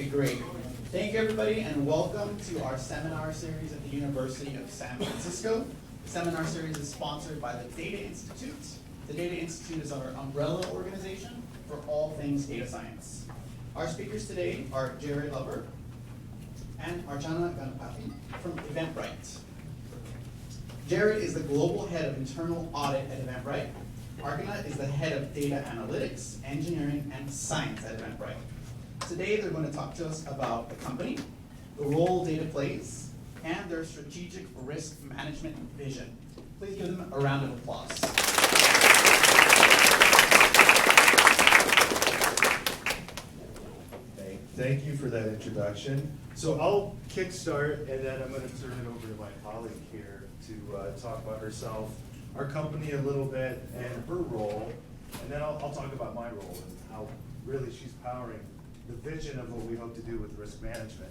Okay, great. Thank you, everybody, and welcome to our seminar series at the University of San Francisco. The seminar series is sponsored by the Data Institute. The Data Institute is our umbrella organization for all things data science. Our speakers today are Jared Lauber and Archana Ganapathi from Eventbrite. Jared is the global head of internal audit at Eventbrite. Archana is the head of data analytics, engineering, and science at Eventbrite. Today they're going to talk to us about the company, the role data plays, and their strategic risk management vision. Please give them a round of applause. Thank you for that introduction. So I'll kickstart, and then I'm going to turn it over to my colleague here to talk about herself, our company a little bit, and her role, and then I'll talk about my role and how really she's powering the vision of what we hope to do with risk management.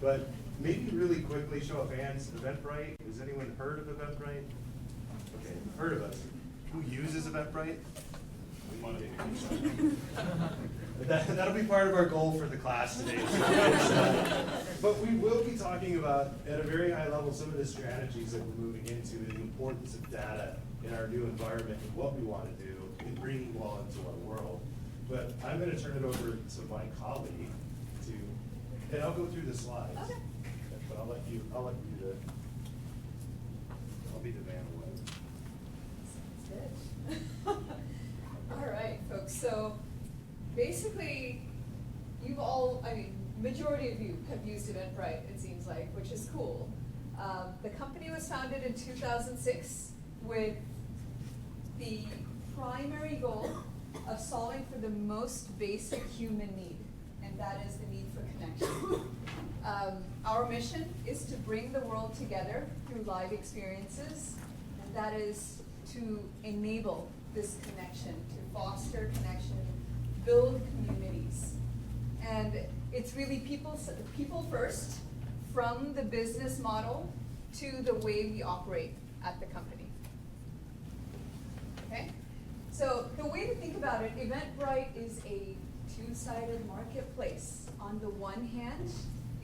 But maybe really quickly, show of hands, Eventbrite. Has anyone heard of Eventbrite? Okay, heard of us. Who uses Eventbrite? That'll be part of our goal for the class today. But we will be talking about, at a very high level, some of the strategies that we're moving into and the importance of data in our new environment and what we want to do in bringing law into our world. But I'm going to turn it over to my colleague and I'll go through the slides. Okay. But I'll be the man away. Sounds good. All right, folks. So basically, majority of you have used Eventbrite, it seems like, which is cool. The company was founded in 2006 with the primary goal of solving for the most basic human need, and that is the need for connection. Our mission is to bring the world together through live experiences, and that is to enable this connection, to foster connection, build communities. And it's really people first, from the business model to the way we operate at the company. Okay? So the way to think about it, Eventbrite is a two-sided marketplace. On the one hand,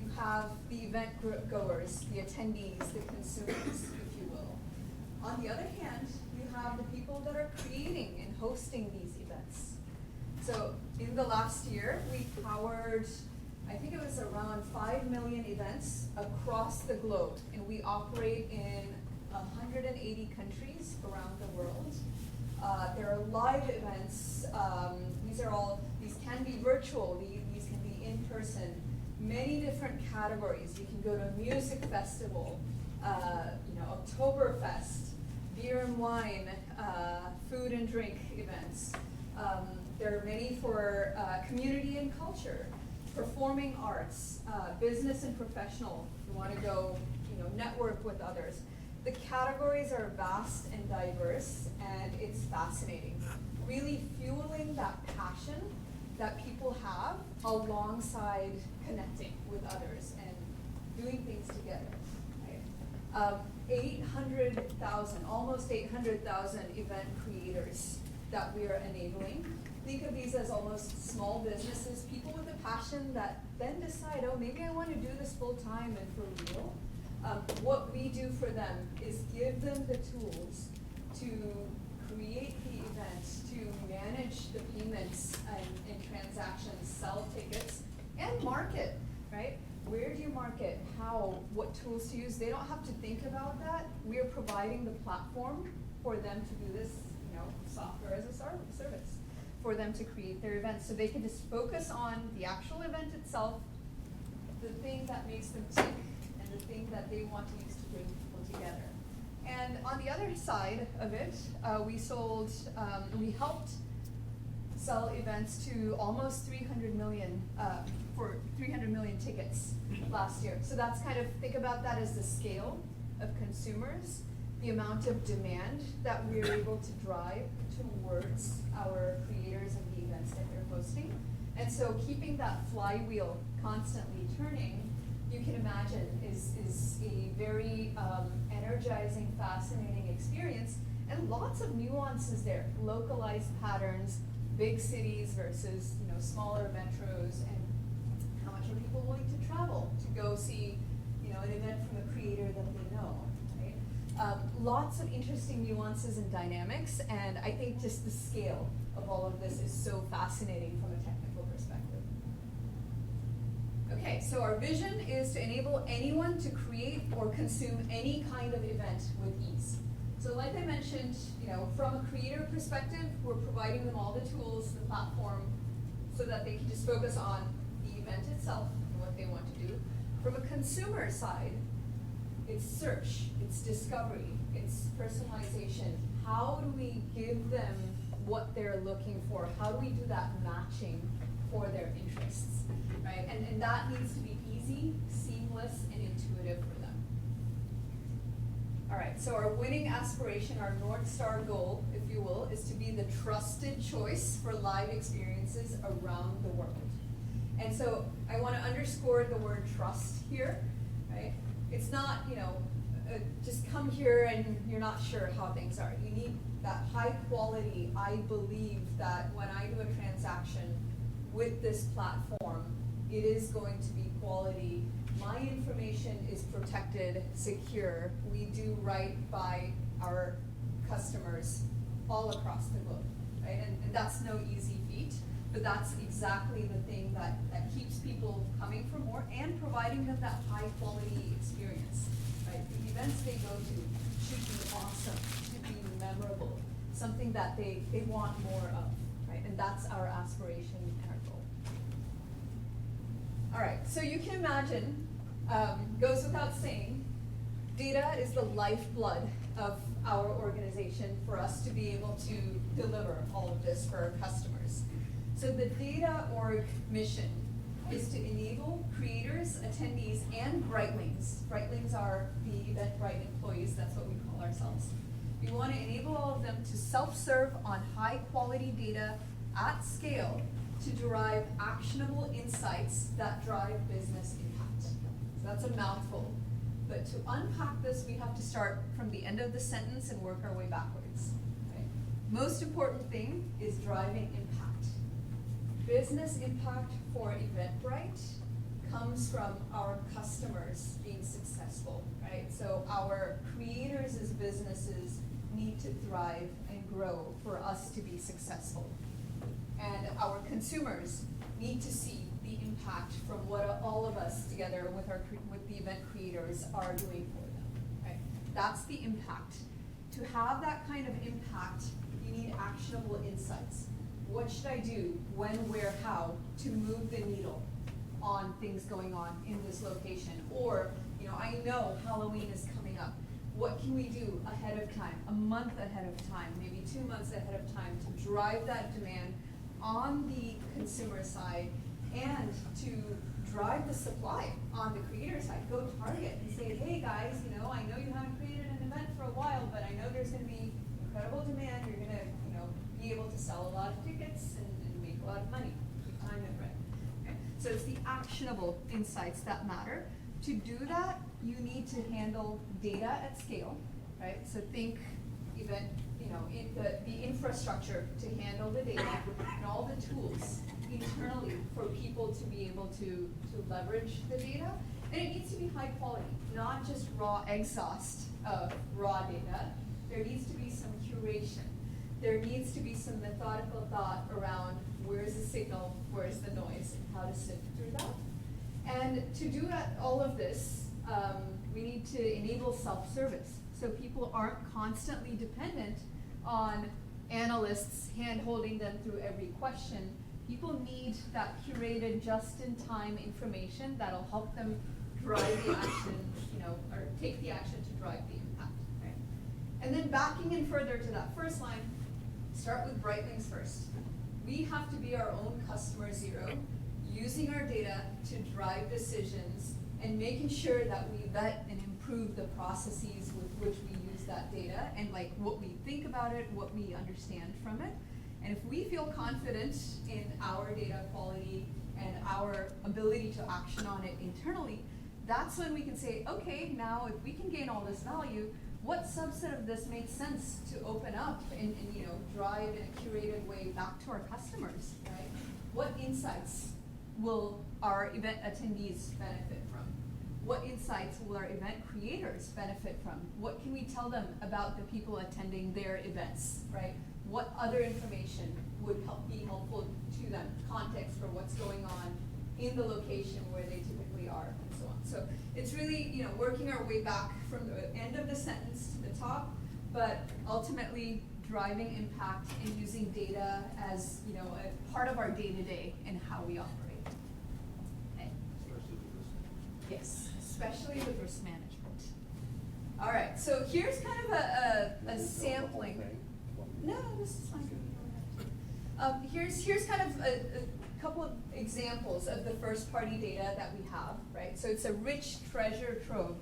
you have the event goers, the attendees, the consumers, if you will. On the other hand, you have the people that are creating and hosting these events. So in the last year, we powered, I think it was around 5 million events across the globe, and we operate in 180 countries around the world. There are live events. These can be virtual. These can be in person. Many different categories. You can go to a music festival, Oktoberfest, beer and wine, food and drink events. There are many for community and culture, performing arts, business and professional. You want to go, network with others. The categories are vast and diverse, and it's fascinating. Really fueling that passion that people have alongside connecting with others and doing things together. Right? 800,000, almost 800,000 event creators that we are enabling. Think of these as almost small businesses, people with a passion that then decide, oh, maybe I want to do this full time and for real. What we do for them is give them the tools to create the events, to manage the payments and transactions, sell tickets, and market, right? Where do you market? How? What tools to use? They don't have to think about that. We are providing the platform for them to do this, software as a service, for them to create their events. So they can just focus on the actual event itself, the thing that makes them tick, and the thing that they want to use to bring people together. And on the other side of it, we helped sell events to almost 300 million, for 300 million tickets last year. So that's think about that as the scale of consumers, the amount of demand that we're able to drive towards our creators and the events that they're hosting. And so keeping that flywheel constantly turning, you can imagine, is a very energizing, fascinating experience, and lots of nuances there. Localized patterns, big cities versus smaller metros, and much are people willing to travel to go see, an event from a creator that they know, right? Lots of interesting nuances and dynamics, and I think just the scale of all of this is so fascinating from a technical perspective. Okay, so our vision is to enable anyone to create or consume any kind of event with ease. So like I mentioned, from a creator perspective, we're providing them all the tools, the platform, so that they can just focus on the event itself and what they want to do. From a consumer side, it's search, it's discovery, it's personalization. How do we give them what they're looking for? How do we do that matching for their interests, right? And that needs to be easy, seamless, and intuitive for them. All right, so our winning aspiration, our North Star goal, if you will, is to be the trusted choice for live experiences around the world. And so I want to underscore the word trust here, right? It's not, just come here and you're not sure how things are. You need that high quality. I believe that when I do a transaction with this platform, it is going to be quality. My information is protected, secure. We do right by our customers all across the globe, right? And that's no easy feat, but that's exactly the thing that keeps people coming for more and providing them that high quality experience, right? The events they go to should be awesome, should be memorable, something that they want more of, right? And that's our aspiration and our goal. All right, so you can imagine, goes without saying, data is the lifeblood of our organization for us to be able to deliver all of this for our customers. So the data org mission is to enable creators, attendees, and Brightlings. Brightlings are the Eventbrite employees, that's what we call ourselves. We want to enable all of them to self-serve on high quality data at scale to derive actionable insights that drive business impact. So that's a mouthful. But to unpack this, we have to start from the end of the sentence and work our way backwards. Right? Most important thing is driving impact. Business impact for Eventbrite comes from our customers being successful, right? So our creators as businesses need to thrive and grow for us to be successful. And our consumers need to see the impact from what all of us together with the event creators are doing for them, right? That's the impact. To have that kind of impact, you need actionable insights. What should I do, when, where, how, to move the needle on things going on in this location? Or, I know Halloween is coming up. What can we do ahead of time, a month ahead of time, maybe 2 months ahead of time to drive that demand on the consumer side and to drive the supply on the creator side? Go target and say, hey guys, I know you haven't created an event for a while, but I know there's going to be incredible demand. You're going to, be able to sell a lot of tickets and make a lot of money. You time it right. Okay? So it's the actionable insights that matter. To do that, you need to handle data at scale, right? So think event, the infrastructure to handle the data and all the tools internally for people to be able to leverage the data. And it needs to be high quality, not just raw exhaust of raw data. There needs to be some curation. There needs to be some methodical thought around where's the signal, where's the noise, and how to sift through that. And to do all of this, we need to enable self-service. So people aren't constantly dependent on analysts hand-holding them through every question. People need that curated, just-in-time information that'll help them drive the action, or take the action to drive the impact, right? And then backing in further to that first line, start with Brightlings first. We have to be our own customer zero, using our data to drive decisions and making sure that we vet and improve the processes with which we use that data and what we think about it, what we understand from it. And if we feel confident in our data quality and our ability to action on it internally, that's when we can say, okay, now if we can gain all this value, what subset of this makes sense to open up and drive in a curated way back to our customers, right? What insights will our event attendees benefit from? What insights will our event creators benefit from? What can we tell them about the people attending their events, right? What other information would be helpful to them, context for what's going on in the location where they typically are, and so on. So it's really, working our way back from the end of the sentence to the top, but ultimately driving impact and using data as, a part of our day-to-day and how we operate. Okay. Yes, especially with risk management. All right, so here's kind of a sampling. No, this is fine. Here's kind of a couple of examples of the first-party data that we have, right? So it's a rich treasure trove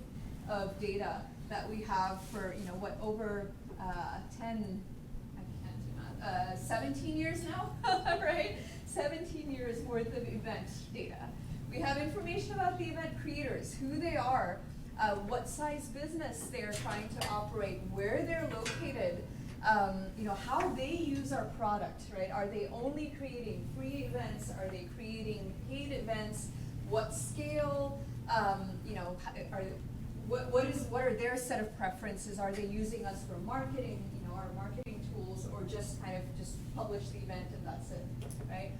of data that we have for, over 17 years now, right? 17 years worth of event data. We have information about the event creators, who they are, what size business they're trying to operate, where they're located, how they use our product, right? Are they only creating free events? Are they creating paid events? What scale? What are their set of preferences? Are they using us for marketing, our marketing tools, or just publish the event and that's it, right?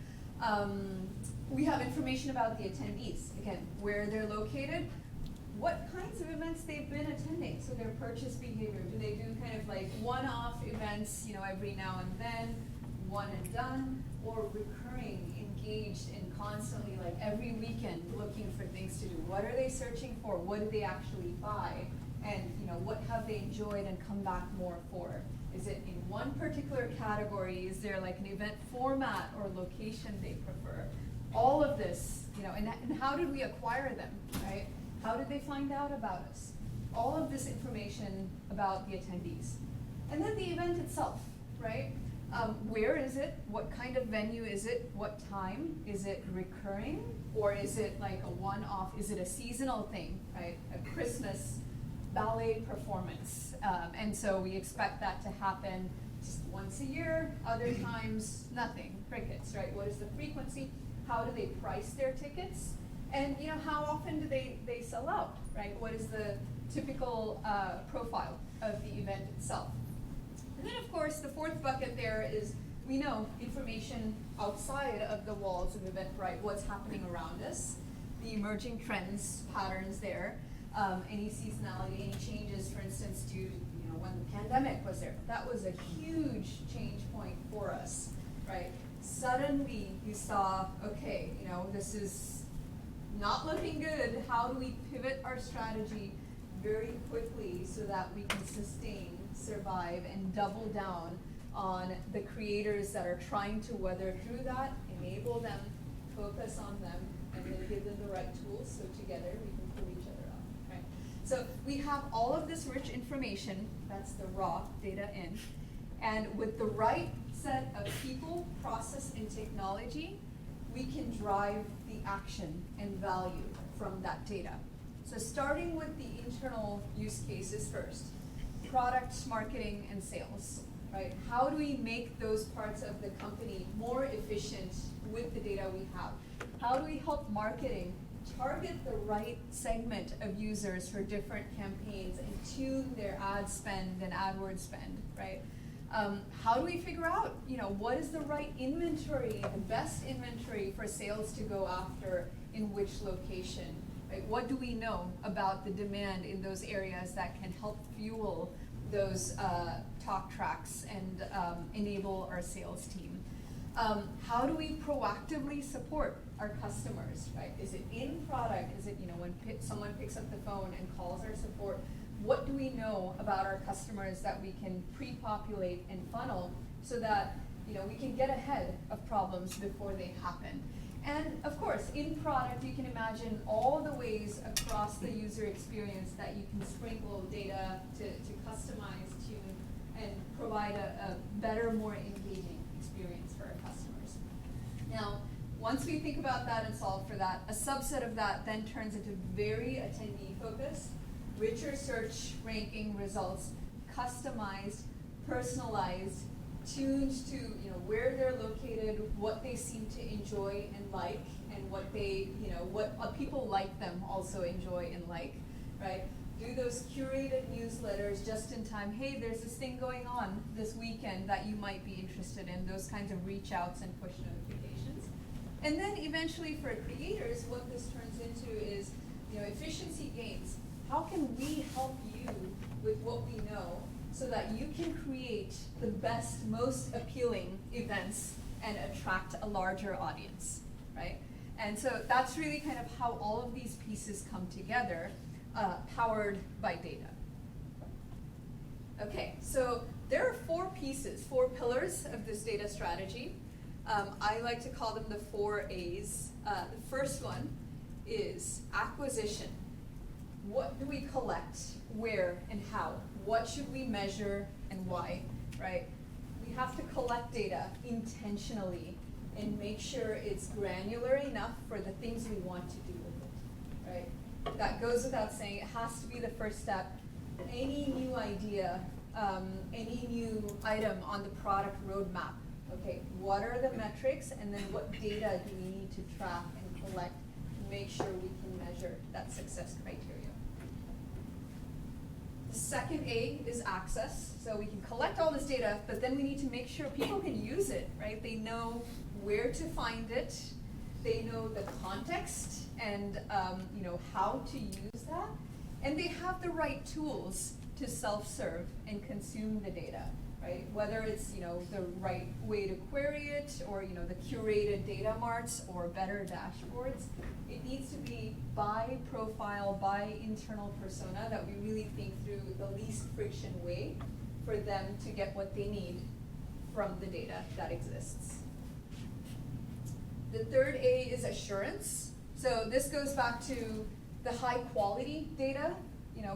We have information about the attendees, again, where they're located, what kinds of events they've been attending, so their purchase behavior. Do they do kind of like one-off events, every now and then, one and done, or recurring, engaged, and constantly, like every weekend, looking for things to do? What are they searching for? What do they actually buy? And what have they enjoyed and come back more for? Is it in one particular category? Is there like an event format or location they prefer? All of this, and how did we acquire them, right? How did they find out about us? All of this information about the attendees. And then the event itself, right? Where is it? What kind of venue is it? What time? Is it recurring? Or is it like a one-off? Is it a seasonal thing, right? A Christmas ballet performance. And so we expect that to happen just once a year, other times nothing, crickets, right? What is the frequency? How do they price their tickets? And how often do they sell out, right? What is the typical profile of the event itself? And then of course the fourth bucket there is, we know information outside of the walls of Eventbrite, what's happening around us, the emerging trends, patterns there, any seasonality, any changes, for instance, to when the pandemic was there. That was a huge change point for us, right? Suddenly you saw, okay, this is not looking good. How do we pivot our strategy very quickly so that we can sustain, survive, and double down on the creators that are trying to weather through that, enable them, focus on them, and then give them the right tools so together we can pull each other up, right? So we have all of this rich information, that's the raw data in, and with the right set of people, process, and technology, we can drive the action and value from that data. So starting with the internal use cases first, product, marketing, and sales, right? How do we make those parts of the company more efficient with the data we have? How do we help marketing target the right segment of users for different campaigns and tune their ad spend and AdWords spend, right? How do we figure out, what is the right inventory, the best inventory for sales to go after in which location? Right? What do we know about the demand in those areas that can help fuel those talk tracks and enable our sales team? How do we proactively support our customers, right? Is it in product? Is it, when someone picks up the phone and calls our support? What do we know about our customers that we can pre-populate and funnel so that we can get ahead of problems before they happen? And of course, in product, you can imagine all the ways across the user experience that you can sprinkle data to customize, tune, and provide a better, more engaging experience for our customers. Now, once we think about that and solve for that, a subset of that then turns into very attendee-focused, richer search ranking results, customized, personalized, tuned to where they're located, what they seem to enjoy and like, and what they what people like them also enjoy and like, right? Do those curated newsletters just in time. Hey, there's this thing going on this weekend that you might be interested in. Those kinds of reach outs and push notifications. And then eventually for creators, what this turns into is efficiency gains. How can we help you with what we know so that you can create the best, most appealing events and attract a larger audience, right? And so that's really kind of how all of these pieces come together, powered by data. Okay, so there are 4 pieces, 4 pillars of this data strategy. I like to call them the 4 A's. The first one is acquisition. What do we collect, where, and how? What should we measure and why, right? We have to collect data intentionally and make sure it's granular enough for the things we want to do with it, right? That goes without saying. It has to be the first step. Any new idea, any new item on the product roadmap, okay, what are the metrics, and then what data do we need to track and collect to make sure we can measure that success criteria? The second A is access. So we can collect all this data, but then we need to make sure people can use it, right? They know where to find it, they know the context and how to use that, and they have the right tools to self-serve and consume the data, right? Whether it's the right way to query it, or the curated data marts or better dashboards. It needs to be by profile, by internal persona, that we really think through the least friction way for them to get what they need from the data that exists. The third A is assurance. So this goes back to the high quality data,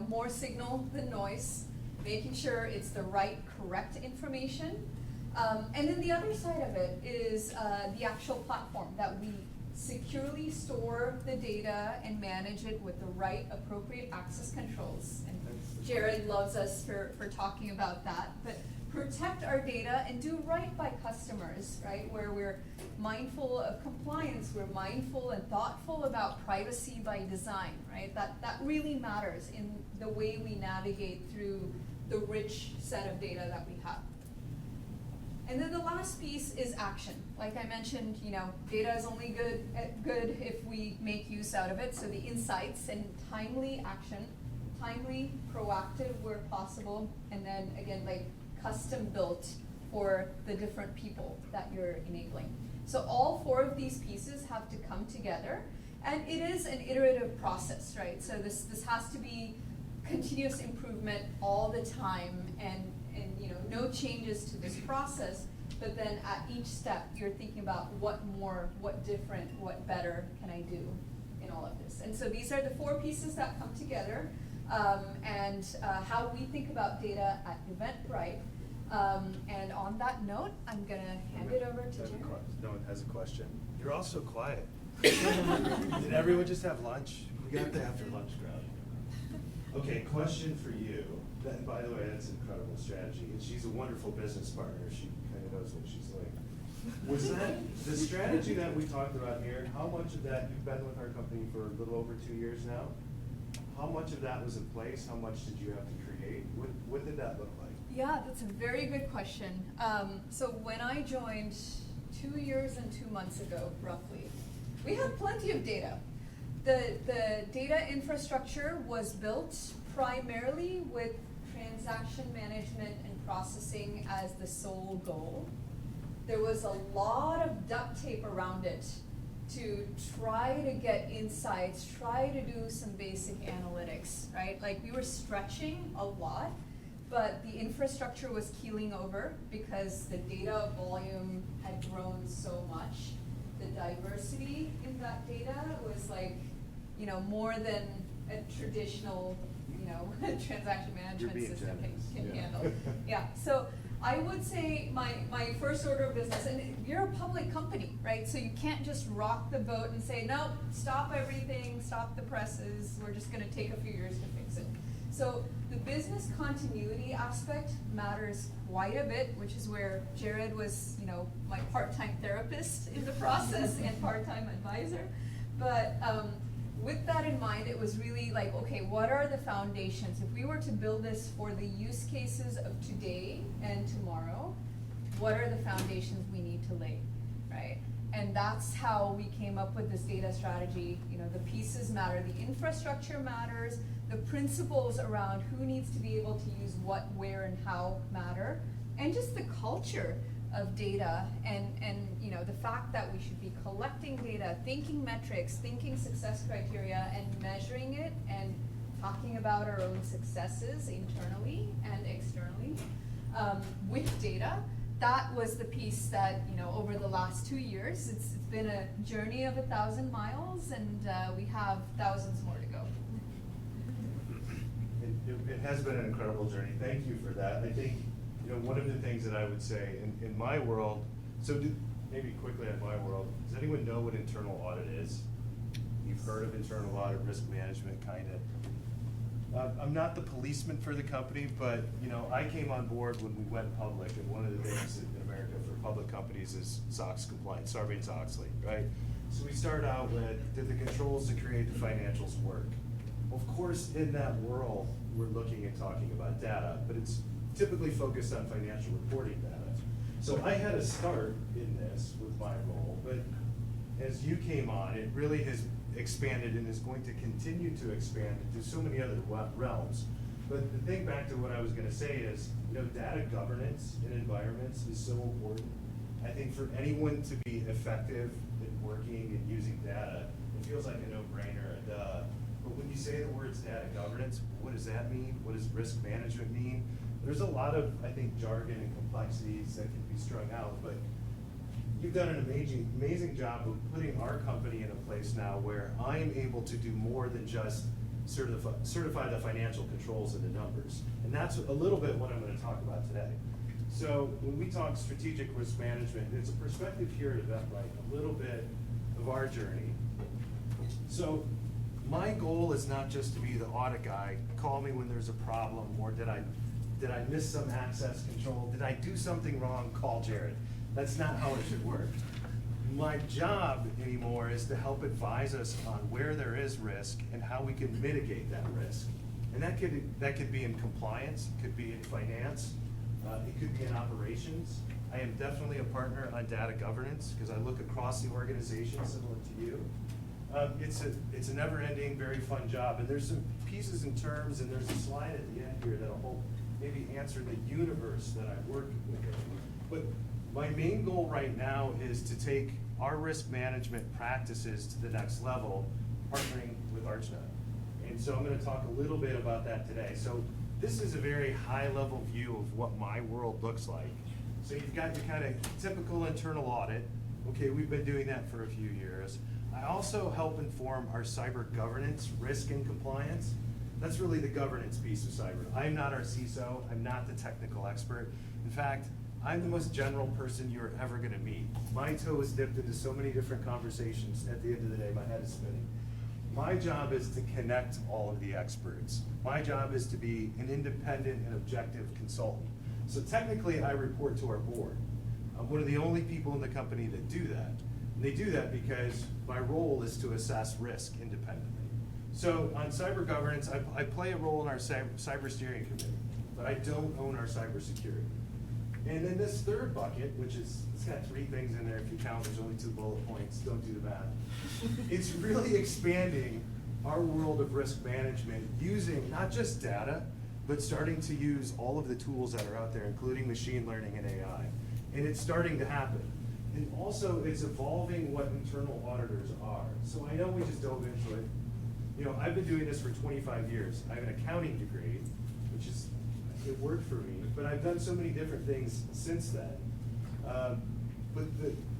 more signal than noise, making sure it's the right, correct information. And then the other side of it is the actual platform, that we securely store the data and manage it with the right, appropriate access controls. And Jared loves us for talking about that. But protect our data and do right by customers, right? Where we're mindful of compliance, we're mindful and thoughtful about privacy by design, right? That really matters in the way we navigate through the rich set of data that we have. And then the last piece is action. Like I mentioned, data is only good if we make use out of it. So the insights and timely action, timely, proactive where possible, and then again, custom built for the different people that you're enabling. So all 4 of these pieces have to come together, and it is an iterative process, right? So this has to be continuous improvement all the time, and no changes to this process, but then at each step you're thinking about what more, what different, what better can I do in all of this. And so these are the 4 pieces that come together, and how we think about data at Eventbrite. And on that note, I'm going to hand it over to Jared. No one has a question. You're all so quiet. Did everyone just have lunch? We got the after lunch crowd. Okay, question for you. And by the way, that's an incredible strategy. And she's a wonderful business partner. She kind of knows what she's doing. Was that the strategy that we talked about here? How much of that, you've been with our company for a little over 2 years now? How much of that was in place? How much did you have to create? What did that look like? Yeah, that's a very good question. So when I joined 2 years and 2 months ago, roughly, we had plenty of data. The data infrastructure was built primarily with transaction management and processing as the sole goal. There was a lot of duct tape around it to try to get insights, try to do some basic analytics, right? We were stretching a lot, but the infrastructure was keeling over because the data volume had grown so much. The diversity in that data was more than a traditional, transaction management system can handle. Yeah, so I would say my first order of business, and you're a public company, right? So you can't just rock the boat and say, no, stop everything, stop the presses, we're just gonna take a few years to fix it. So the business continuity aspect matters quite a bit, which is where Jared was, my part-time therapist in the process and part-time advisor. But with that in mind, it was really like, okay, what are the foundations? If we were to build this for the use cases of today and tomorrow, what are the foundations we need to lay, right? And that's how we came up with this data strategy. The pieces matter, the infrastructure matters, the principles around who needs to be able to use what, where, and how matter, and just the culture of data and the fact that we should be collecting data, thinking metrics, thinking success criteria, and measuring it and talking about our own successes internally and externally with data. That was the piece that, over the last 2 years, it's been a journey of 1,000 miles, and we have thousands more to go. It has been an incredible journey. Thank you for that. I think, one of the things that I would say in my world, maybe quickly on my world, does anyone know what internal audit is? You've heard of internal audit, risk management, kind of. I'm not the policeman for the company, but I came on board when we went public, and one of the things in America for public companies is SOX compliance, Sarbanes-Oxley, right? So we start out with, did the controls to create the financials work? Of course, in that world, we're looking and talking about data, but it's typically focused on financial reporting data. So I had a start in this with my role, but as you came on, it really has expanded and is going to continue to expand into so many other realms. But the thing back to what I was gonna say is, data governance in environments is so important. I think for anyone to be effective in working and using data, it feels like a no-brainer, a duh. But when you say the words data governance, what does that mean? What does risk management mean? There's a lot of, I think, jargon and complexities that can be strung out, but you've done an amazing job of putting our company in a place now where I'm able to do more than just certify the financial controls and the numbers. And that's a little bit what I'm going to talk about today. So when we talk strategic risk management, it's a perspective here at Eventbrite, a little bit of our journey. So my goal is not just to be the audit guy, call me when there's a problem, or did I miss some access control? Did I do something wrong? Call Jared. That's not how it should work. My job anymore is to help advise us on where there is risk and how we can mitigate that risk. And that could be in compliance, it could be in finance, it could be in operations. I am definitely a partner on data governance because I look across the organization similar to you. It's a never-ending, very fun job, and there's some pieces and terms, and there's a slide at the end here that'll help maybe answer the universe that I work with. But my main goal right now is to take our risk management practices to the next level, partnering with Archana. And so I'm going to talk a little bit about that today. So this is a very high-level view of what my world looks like. So you've got your kind of typical internal audit. Okay, we've been doing that for a few years. I also help inform our cyber governance, risk and compliance. That's really the governance piece of cyber. I'm not our CISO, I'm not the technical expert. In fact, I'm the most general person you're ever gonna meet. My toe is dipped into so many different conversations. At the end of the day, my head is spinning. My job is to connect all of the experts. My job is to be an independent and objective consultant. So technically, I report to our board. I'm one of the only people in the company that do that. And they do that because my role is to assess risk independently. So on cyber governance, I play a role in our cyber steering committee, but I don't own our cybersecurity. And then this third bucket, which is, it's got 3 things in there. If you count, there's only 2 bullet points. Don't do the math. It's really expanding our world of risk management using not just data, but starting to use all of the tools that are out there, including machine learning and AI. And it's starting to happen. And also, it's evolving what internal auditors are. So I know we just dove into it. I've been doing this for 25 years. I have an accounting degree, which is, it worked for me, but I've done so many different things since then.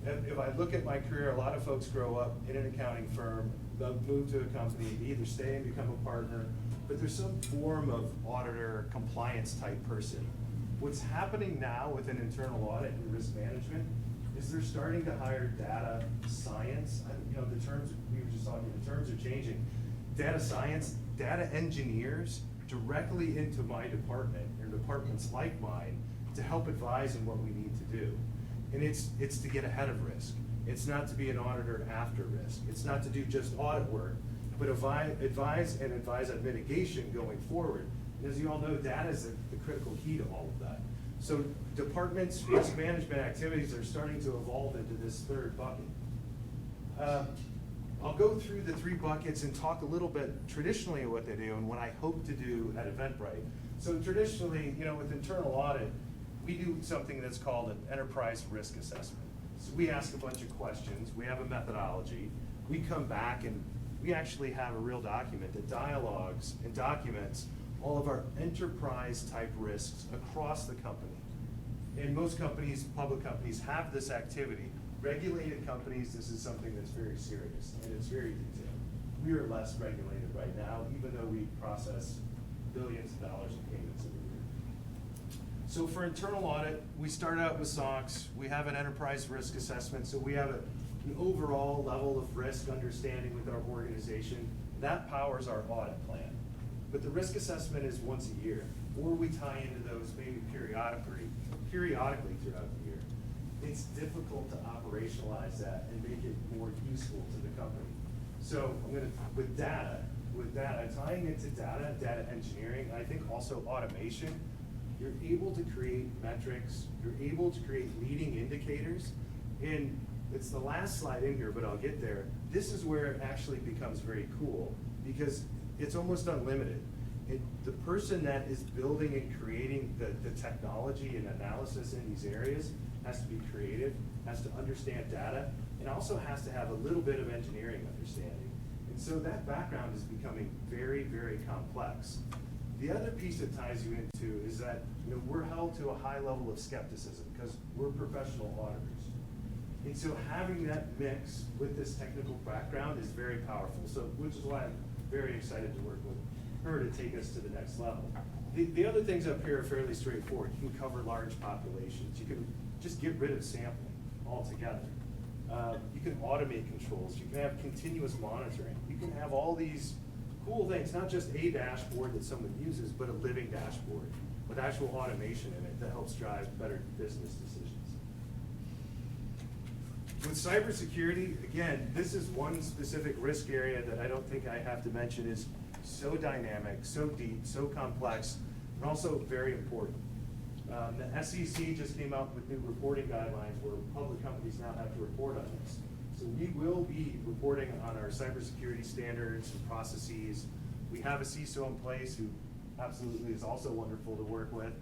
If I look at my career, a lot of folks grow up in an accounting firm, they'll move to a company, they either stay and become a partner, but there's some form of auditor, compliance type person. What's happening now with an internal audit and risk management is they're starting to hire data science. The terms, we were just talking, the terms are changing. Data science, data engineers directly into my department or departments like mine to help advise in what we need to do. And it's to get ahead of risk. It's not to be an auditor after risk. It's not to do just audit work, but advise on mitigation going forward. And as you all know, data is the critical key to all of that. So departments' risk management activities are starting to evolve into this third bucket. I'll go through the 3 buckets and talk a little bit traditionally what they do and what I hope to do at Eventbrite. So traditionally, with internal audit, we do something that's called an enterprise risk assessment. So we ask a bunch of questions, we have a methodology, we come back and we actually have a real document that dialogues and documents all of our enterprise type risks across the company. And most companies, public companies, have this activity. Regulated companies, this is something that's very serious and it's very detailed. We are less regulated right now, even though we process billions of dollars in payments every year. So for internal audit, we start out with SOX. We have an enterprise risk assessment, so we have an overall level of risk understanding with our organization. That powers our audit plan. But the risk assessment is once a year, or we tie into those maybe periodically throughout the year. It's difficult to operationalize that and make it more useful to the company. So with data, tying into data engineering, I think also automation, you're able to create metrics, you're able to create leading indicators, and it's the last slide in here, but I'll get there. This is where it actually becomes very cool because it's almost unlimited. The person that is building and creating the technology and analysis in these areas has to be creative, has to understand data, and also has to have a little bit of engineering understanding. And so that background is becoming very, very complex. The other piece that ties you into is that we're held to a high level of skepticism because we're professional auditors. And so having that mix with this technical background is very powerful. So, which is why I'm very excited to work with her to take us to the next level. The other things up here are fairly straightforward. You can cover large populations. You can just get rid of sampling altogether. You can automate controls. You can have continuous monitoring. You can have all these cool things, not just a dashboard that someone uses, but a living dashboard with actual automation in it that helps drive better business decisions. With cybersecurity, again, this is one specific risk area that I don't think I have to mention is so dynamic, so deep, so complex, and also very important. The SEC just came out with new reporting guidelines where public companies now have to report on this. So we will be reporting on our cybersecurity standards and processes. We have a CISO in place who absolutely is also wonderful to work with.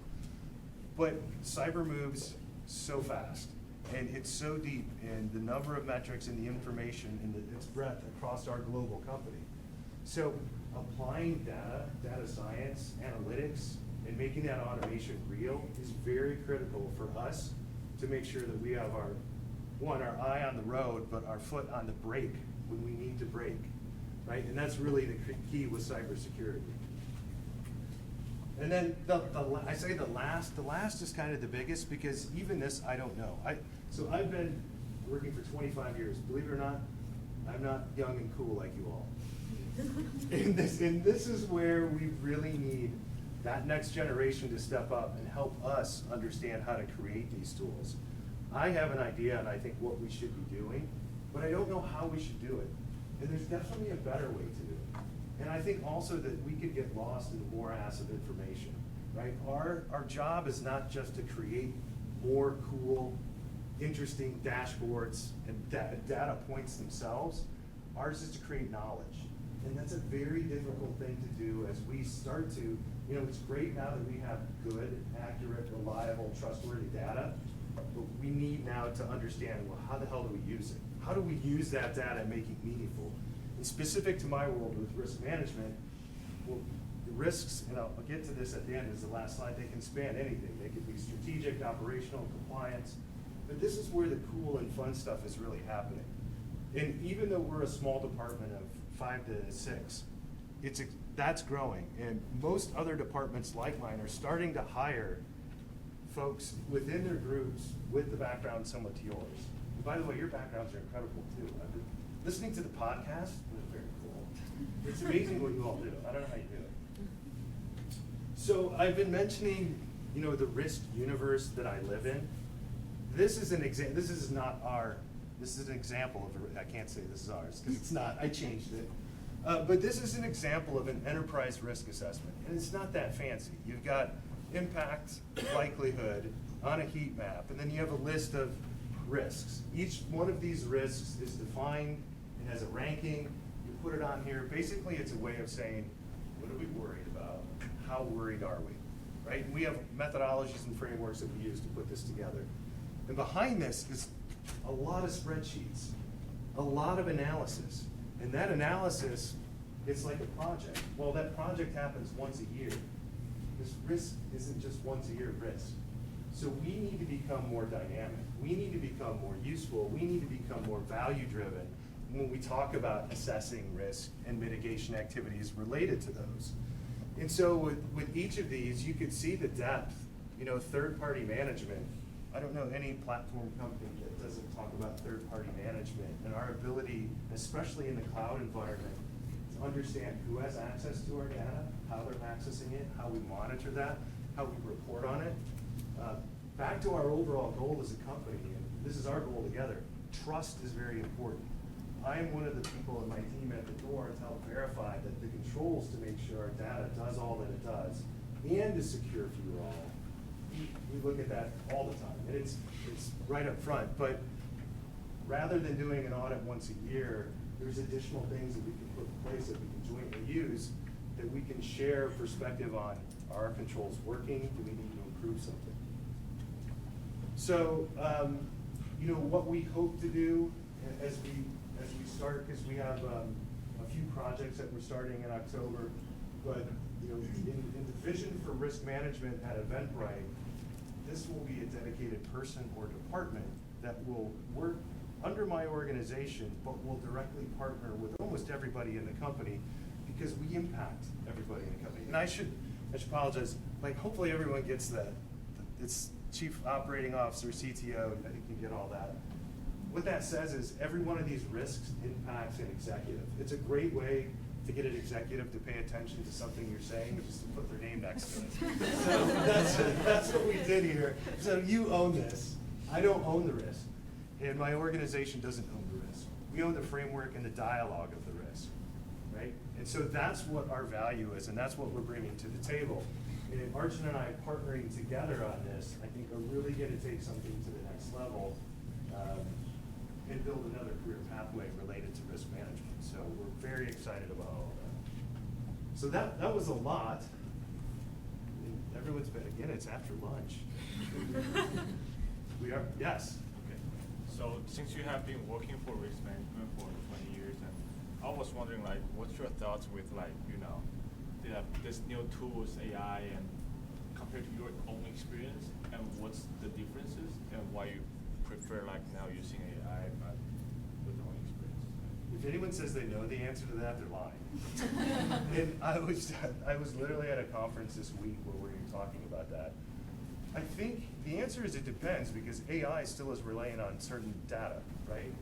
But cyber moves so fast, and it's so deep in the number of metrics and the information and its breadth across our global company. So applying data science, analytics, and making that automation real is very critical for us to make sure that we have our eye on the road, but our foot on the brake when we need to brake, right? And that's really the key with cybersecurity. And then I say the last is kind of the biggest because even this I don't know. So I've been working for 25 years. Believe it or not, I'm not young and cool like you all. And this is where we really need that next generation to step up and help us understand how to create these tools. I have an idea and I think what we should be doing, but I don't know how we should do it. And there's definitely a better way to do it. And I think also that we could get lost in the morass of information, right? Our job is not just to create more cool, interesting dashboards and data points themselves. Ours is to create knowledge. And that's a very difficult thing to do as we start to, it's great now that we have good, accurate, reliable, trustworthy data, but we need now to understand, well, how the hell do we use it? How do we use that data and make it meaningful? And specific to my world with risk management, well, the risks, and I'll get to this at the end as the last slide, they can span anything. They could be strategic, operational, compliance, but this is where the cool and fun stuff is really happening. And even though we're a small department of 5 to 6, that's growing. And most other departments like mine are starting to hire folks within their groups with the background similar to yours. And by the way, your backgrounds are incredible too. I've been listening to the podcast, it was very cool. It's amazing what you all do. I don't know how you do it. So I've been mentioning, the risk universe that I live in. This is an example. This is an example of I can't say this is ours because it's not. I changed it. But this is an example of an enterprise risk assessment, and it's not that fancy. You've got impact, likelihood on a heat map, and then you have a list of risks. Each one of these risks is defined. It has a ranking. You put it on here. Basically, it's a way of saying, what are we worried about? How worried are we? Right? And we have methodologies and frameworks that we use to put this together. And behind this is a lot of spreadsheets, a lot of analysis. And that analysis, it's like a project. Well, that project happens once a year. This risk isn't just once a year risk. So we need to become more dynamic. We need to become more useful. We need to become more value-driven when we talk about assessing risk and mitigation activities related to those. And so with each of these, you could see the depth, third-party management. I don't know any platform company that doesn't talk about third-party management and our ability, especially in the cloud environment, to understand who has access to our data, how they're accessing it, how we monitor that, how we report on it. Back to our overall goal as a company, and this is our goal together, trust is very important. I am one of the people in my team at the door to help verify that the controls to make sure our data does all that it does and is secure for you all. We look at that all the time, and it's right up front. But rather than doing an audit once a year, there's additional things that we can put in place that we can jointly use that we can share perspective on. Are our controls working? Do we need to improve something? So, what we hope to do as we start, because we have a few projects that we're starting in October, but in the vision for risk management at Eventbrite, this will be a dedicated person or department that will work under my organization, but will directly partner with almost everybody in the company because we impact everybody in the company. And I should apologize. Hopefully everyone gets that. It's Chief Operating Officer, CTO. I think you get all that. What that says is every one of these risks impacts an executive. It's a great way to get an executive to pay attention to something you're saying, just to put their name next to it. So that's what we did here. So you own this. I don't own the risk. And my organization doesn't own the risk. We own the framework and the dialogue of the risk, right? And so that's what our value is, and that's what we're bringing to the table. And Archana and I partnering together on this, I think are really going to take something to the next level and build another career pathway related to risk management. So we're very excited about all that. So that was a lot. And everyone's been, again, it's after lunch. We are, yes. Okay. So since you have been working for risk management for 20 years, and I was wondering, what's your thoughts with, they have this new tools, AI, and compared to your own experience, and what's the differences, and why you prefer now using AI but with own experience? If anyone says they know the answer to that, they're lying. And I was literally at a conference this week where we were talking about that. I think the answer is it depends, because AI still is relying on certain data, right?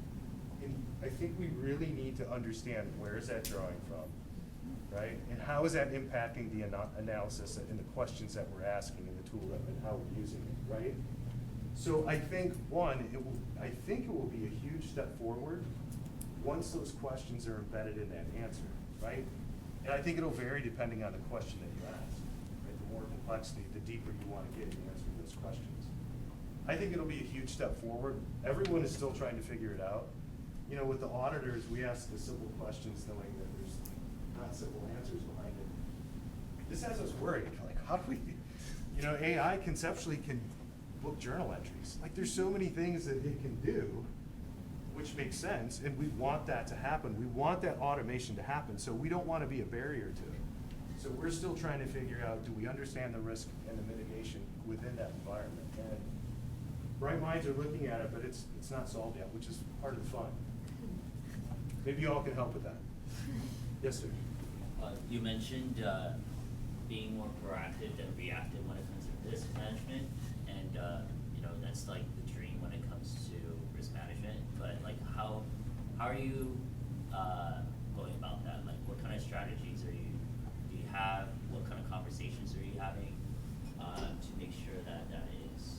And I think we really need to understand where is that drawing from, right? And how is that impacting the analysis and the questions that we're asking in the tool and how we're using it, right? So I think, I think it will be a huge step forward once those questions are embedded in that answer, right? And I think it'll vary depending on the question that you ask, right? The more complexity, the deeper you want to get in answering those questions. I think it'll be a huge step forward. Everyone is still trying to figure it out. With the auditors, we ask the simple questions knowing that there's not simple answers behind it. This has us worried, how do we, AI conceptually can book journal entries. There's so many things that it can do, which makes sense, and we want that to happen. We want that automation to happen, so we don't want to be a barrier to it. So we're still trying to figure out, do we understand the risk and the mitigation within that environment? And bright minds are looking at it, but it's not solved yet, which is part of the fun. Maybe you all can help with that. Yes, sir. You mentioned being more proactive than reactive when it comes to risk management, and that's the dream when it comes to risk management. But how are you going about that? What kind of strategies do you have? What kind of conversations conversations are you having to make sure that that is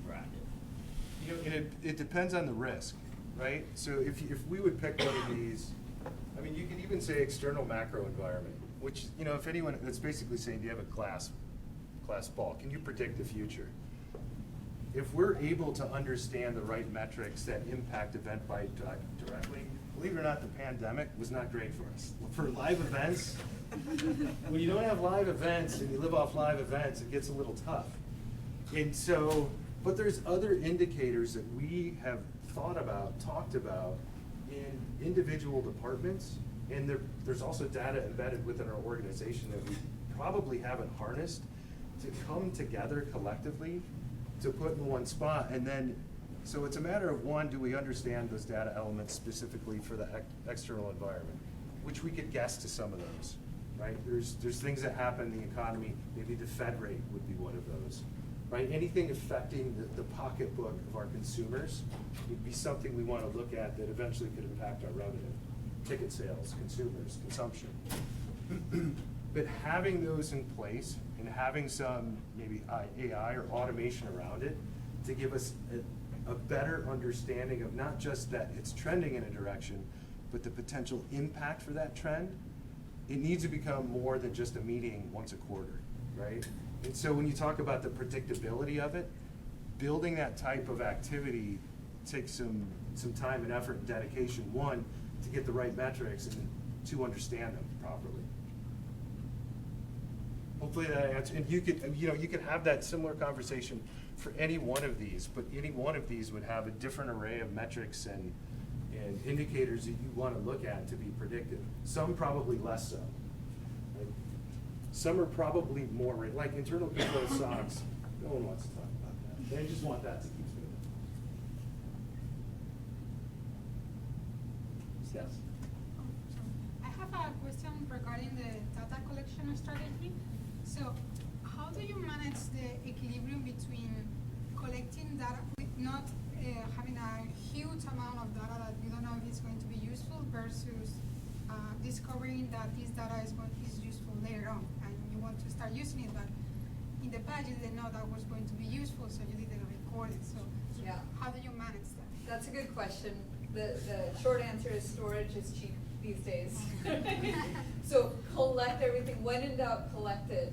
proactive? You know, it depends on the risk, right? So if we would pick one of these, I mean, you could even say external macro environment, which, you know, if anyone, that's basically saying, do you have a glass ball? Can you predict the future? If we're able to understand the right metrics that impact Eventbrite directly, believe it or not, the pandemic was not great for us. For live events, when you don't have live events and you live off live events, it gets a little tough. And so, but there's other indicators that we have thought about, talked about in individual departments, and there's also data embedded within our organization that we probably haven't harnessed to come together collectively to put in one spot. And then, so it's a matter of, one, do we understand those data elements specifically for the external environment, which we could guess to some of those, right? There's things that happen in the economy, maybe the Fed rate would be one of those, right? Anything affecting the pocketbook of our consumers would be something we want to look at that eventually could impact our revenue, ticket sales, consumers, consumption. But having those in place and having some maybe AI or automation around it to give us a better understanding of not just that it's trending in a direction, but the potential impact for that trend, it needs to become more than just a meeting once a quarter, right? And so when you talk about the predictability of it, building that type of activity takes some time and effort and dedication, one, to get the right metrics, and to understand them properly. Hopefully that answers, and you could have that similar conversation for any one of these, but any one of these would have a different array of metrics and indicators that you want to look at to be predictive. Some probably less so. Right? Some are probably more, like internal control SOX, no one wants to talk about that. They just want that to keep moving. Yes? I have a question regarding the data collection strategy. So, how do you manage the equilibrium between collecting data with not having a huge amount of data that you don't know if it's going to be useful versus discovering that this data is useful later on and you want to start using it, but in the past you didn't know that was going to be useful, so you didn't record it. So Yeah. how do you manage that? That's a good question. The short answer is storage is cheap these days. So collect everything. When in doubt, collect it.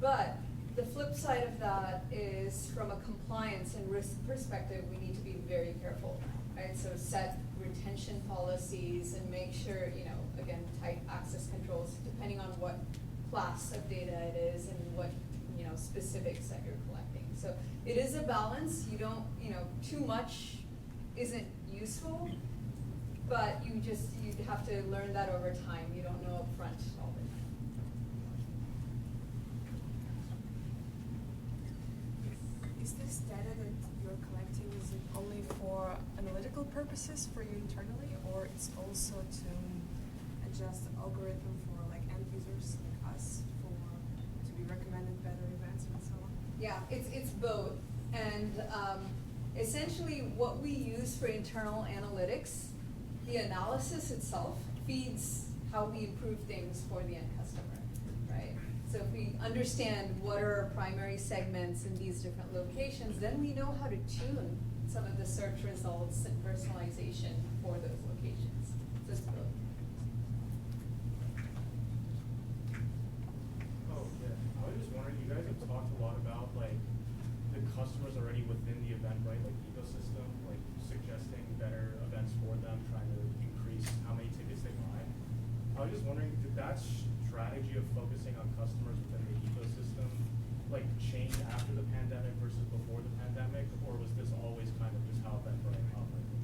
But the flip side of that is, from a compliance and risk perspective, we need to be very careful, right? So set retention policies and make sure, again, tight access controls depending on what class of data it is and what, specifics that you're collecting. So it is a balance. You don't, too much isn't useful, but you have to learn that over time. You don't know up front all the time. Is this data that you're collecting, is it only for analytical purposes for you internally, or it's also to adjust the algorithm for like end users like us to be recommended better events and so on? Yeah, it's both. And essentially what we use for internal analytics, the analysis itself feeds how we improve things for the end customer, right? So if we understand what are our primary segments in these different locations, then we know how to tune some of the search results and personalization for those locations. So it's both. Oh, yeah. I was just wondering, you guys have talked a lot about like the customers already within the Eventbrite ecosystem, like suggesting better events for them, trying to increase how many tickets they buy. I was just wondering, did that strategy of focusing on customers within the ecosystem like change after the pandemic versus before the pandemic, or was this always kind of just how Eventbrite operated?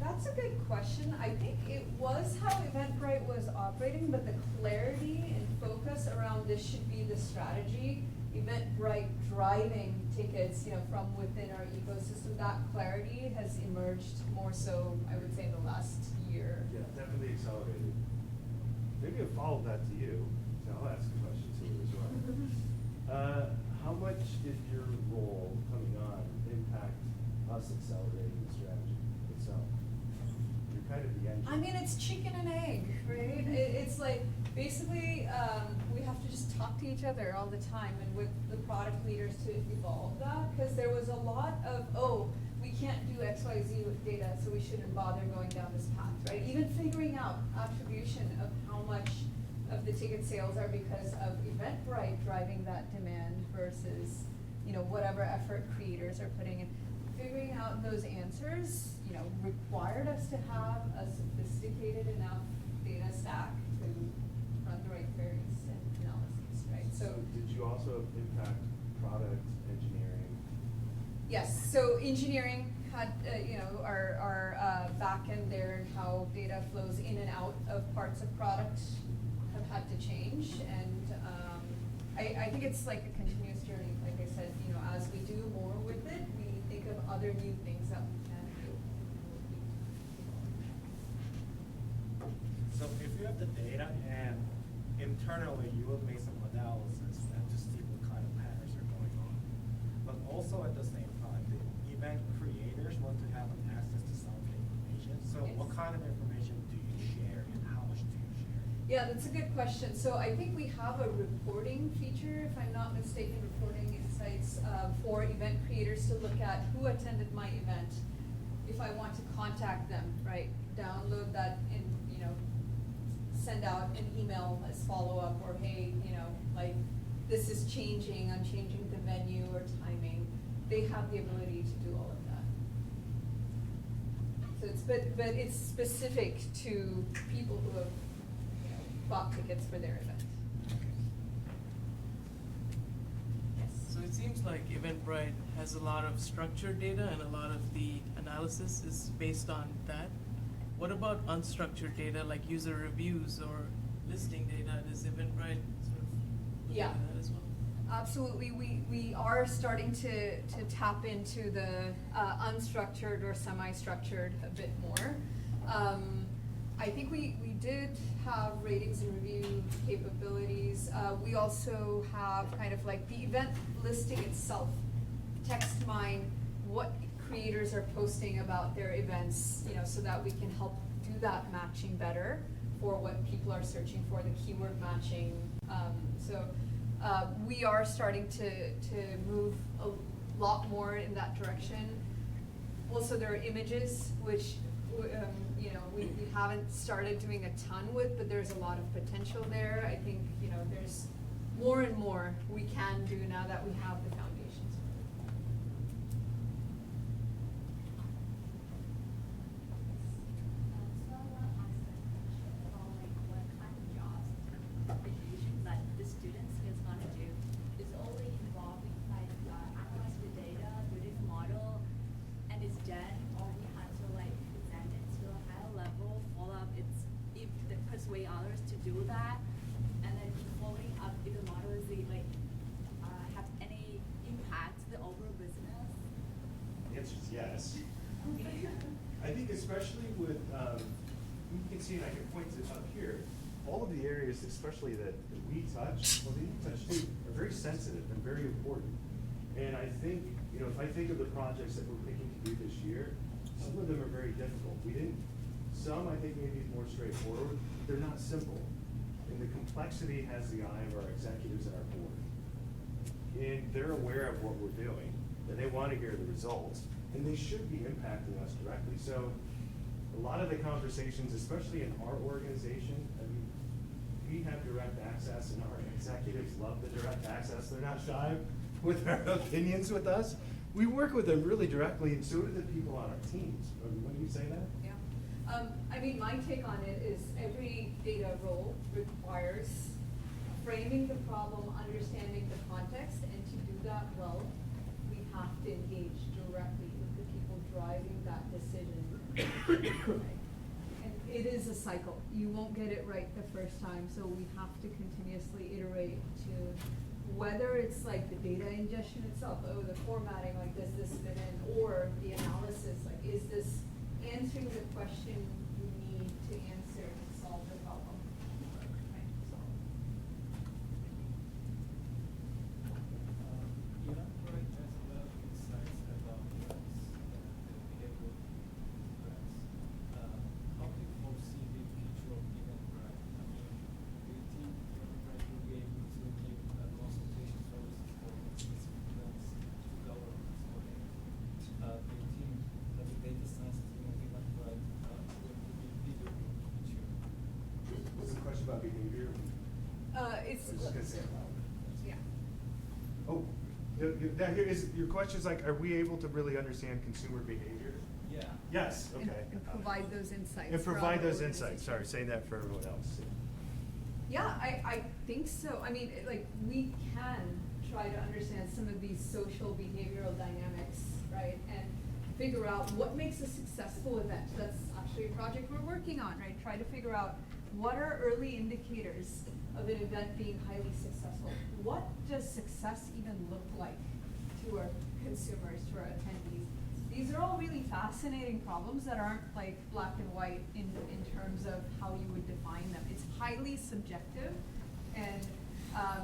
That's a good question. I think it was how Eventbrite was operating, but the clarity and focus around this should be the strategy. Eventbrite driving tickets, from within our ecosystem, that clarity has emerged more so, I would say, in the last year. Yeah, definitely accelerated. Maybe a follow-up that to you. So I'll ask a question to you as well. How much did your role coming on impact us accelerating the strategy itself? You're kind of the engine. I mean, it's chicken and egg, right? It's like, basically, we have to just talk to each other all the time and with the product leaders to evolve that, because there was a lot of, oh, we can't do X, Y, Z with data, so we shouldn't bother going down this path, right? Even figuring out attribution of how much of the ticket sales are because of Eventbrite driving that demand versus, you know, whatever effort creators are putting in. Figuring out those answers, you know, required us to have a sophisticated enough data stack to run the right queries and analyses, right? So did you also impact product engineering? Yes, so engineering had, you know, our back end there and how data flows in and out of parts of product have had to change. And I think it's like a continuous journey. Like I said, you know, as we do more with it, we think of other new things that we can do. So if you have the data and internally you will make some analysis and to see what kind of patterns are going on. But also at the same time, the event creators want to have an access to some of the information. So what kind of information do you share and how much do you share? Yeah, that's a good question. So I think we have a reporting feature, if I'm not mistaken, reporting insights for event creators to look at who attended my event. If I want to contact them, right, download that and, you know, send out an email as follow-up, or hey, you know, like, this is changing, I'm changing the venue or timing. They have the ability to do all of that. So it's, but it's specific to people who have, you know, bought tickets for their event. Yes. So it seems like Eventbrite has a lot of structured data and a lot of the analysis is based on that. What about unstructured data like user reviews or listing data? Does Eventbrite sort of look Yeah. into that as well? Absolutely, we are starting to tap into the unstructured or semi-structured a bit more. I think we did have ratings and review capabilities. We also have kind of like the event listing itself, text mine what creators are posting about their events, you know, so that we can help do that matching better for what people are searching for, the keyword matching. We are starting to move a lot more in that direction. Also, there are images, which you know, we haven't started doing a ton with, but there's a lot of potential there. I think, you know, there's more and more we can do now that we have the foundations. So I want to ask a question about like what kind of jobs the usually that the students is going to do is only involving like analyze the data, do this model, and it's done, or we have to like present it to a higher level, follow up. It's if the persuade others to do that, and then following up if the model is like have any impact to the overall business. The answer is yes. Okay. I think especially with, you can see, and I can point to up here, all of the areas, especially that we touch, well, that you touch too, are very sensitive and very important. And I think, you know, if I think of the projects that we're picking to do this year, some of them are very difficult. Some I think maybe more straightforward. They're not simple. And the complexity has the eye of our executives and our board. And they're aware of what we're doing, and they want to hear the results, and they should be impacting us directly. So a lot of the conversations, especially in our organization, I mean, we have direct access, and our executives love the direct access. They're not shy with their opinions with us. We work with them really directly, and so do the people on our teams. Wouldn't you say that? Yeah. I mean, my take on it is every data role requires framing the problem, understanding the context, and to do that well, we have to engage directly with the people driving that decision. Right? And it is a cycle. You won't get it right the first time, so we have to continuously iterate to whether it's like the data ingestion itself, oh, the formatting, like does this fit in, or the analysis, like is this answering the question you need to answer to solve the problem. Right, so. Eventbrite has a lot of insights about events, the behavior of events. How behavior? It's, I was just gonna say it loud. yeah. Oh, now here is, your question's like, are we able to really understand consumer behavior? Yeah. Yes, And- okay. and provide those insights And for provide other those insights, sorry, organizations. say that for everyone else. Yeah, I think so. I mean, like, we can try to understand some of these social behavioral dynamics, right? And figure out what makes a successful event. That's actually a project we're working on, right? Try to figure out what are early indicators of an event being highly successful. What does success even look like to our consumers, to our attendees? These are all really fascinating problems that aren't like black and white in terms of how you would define them. It's highly subjective, and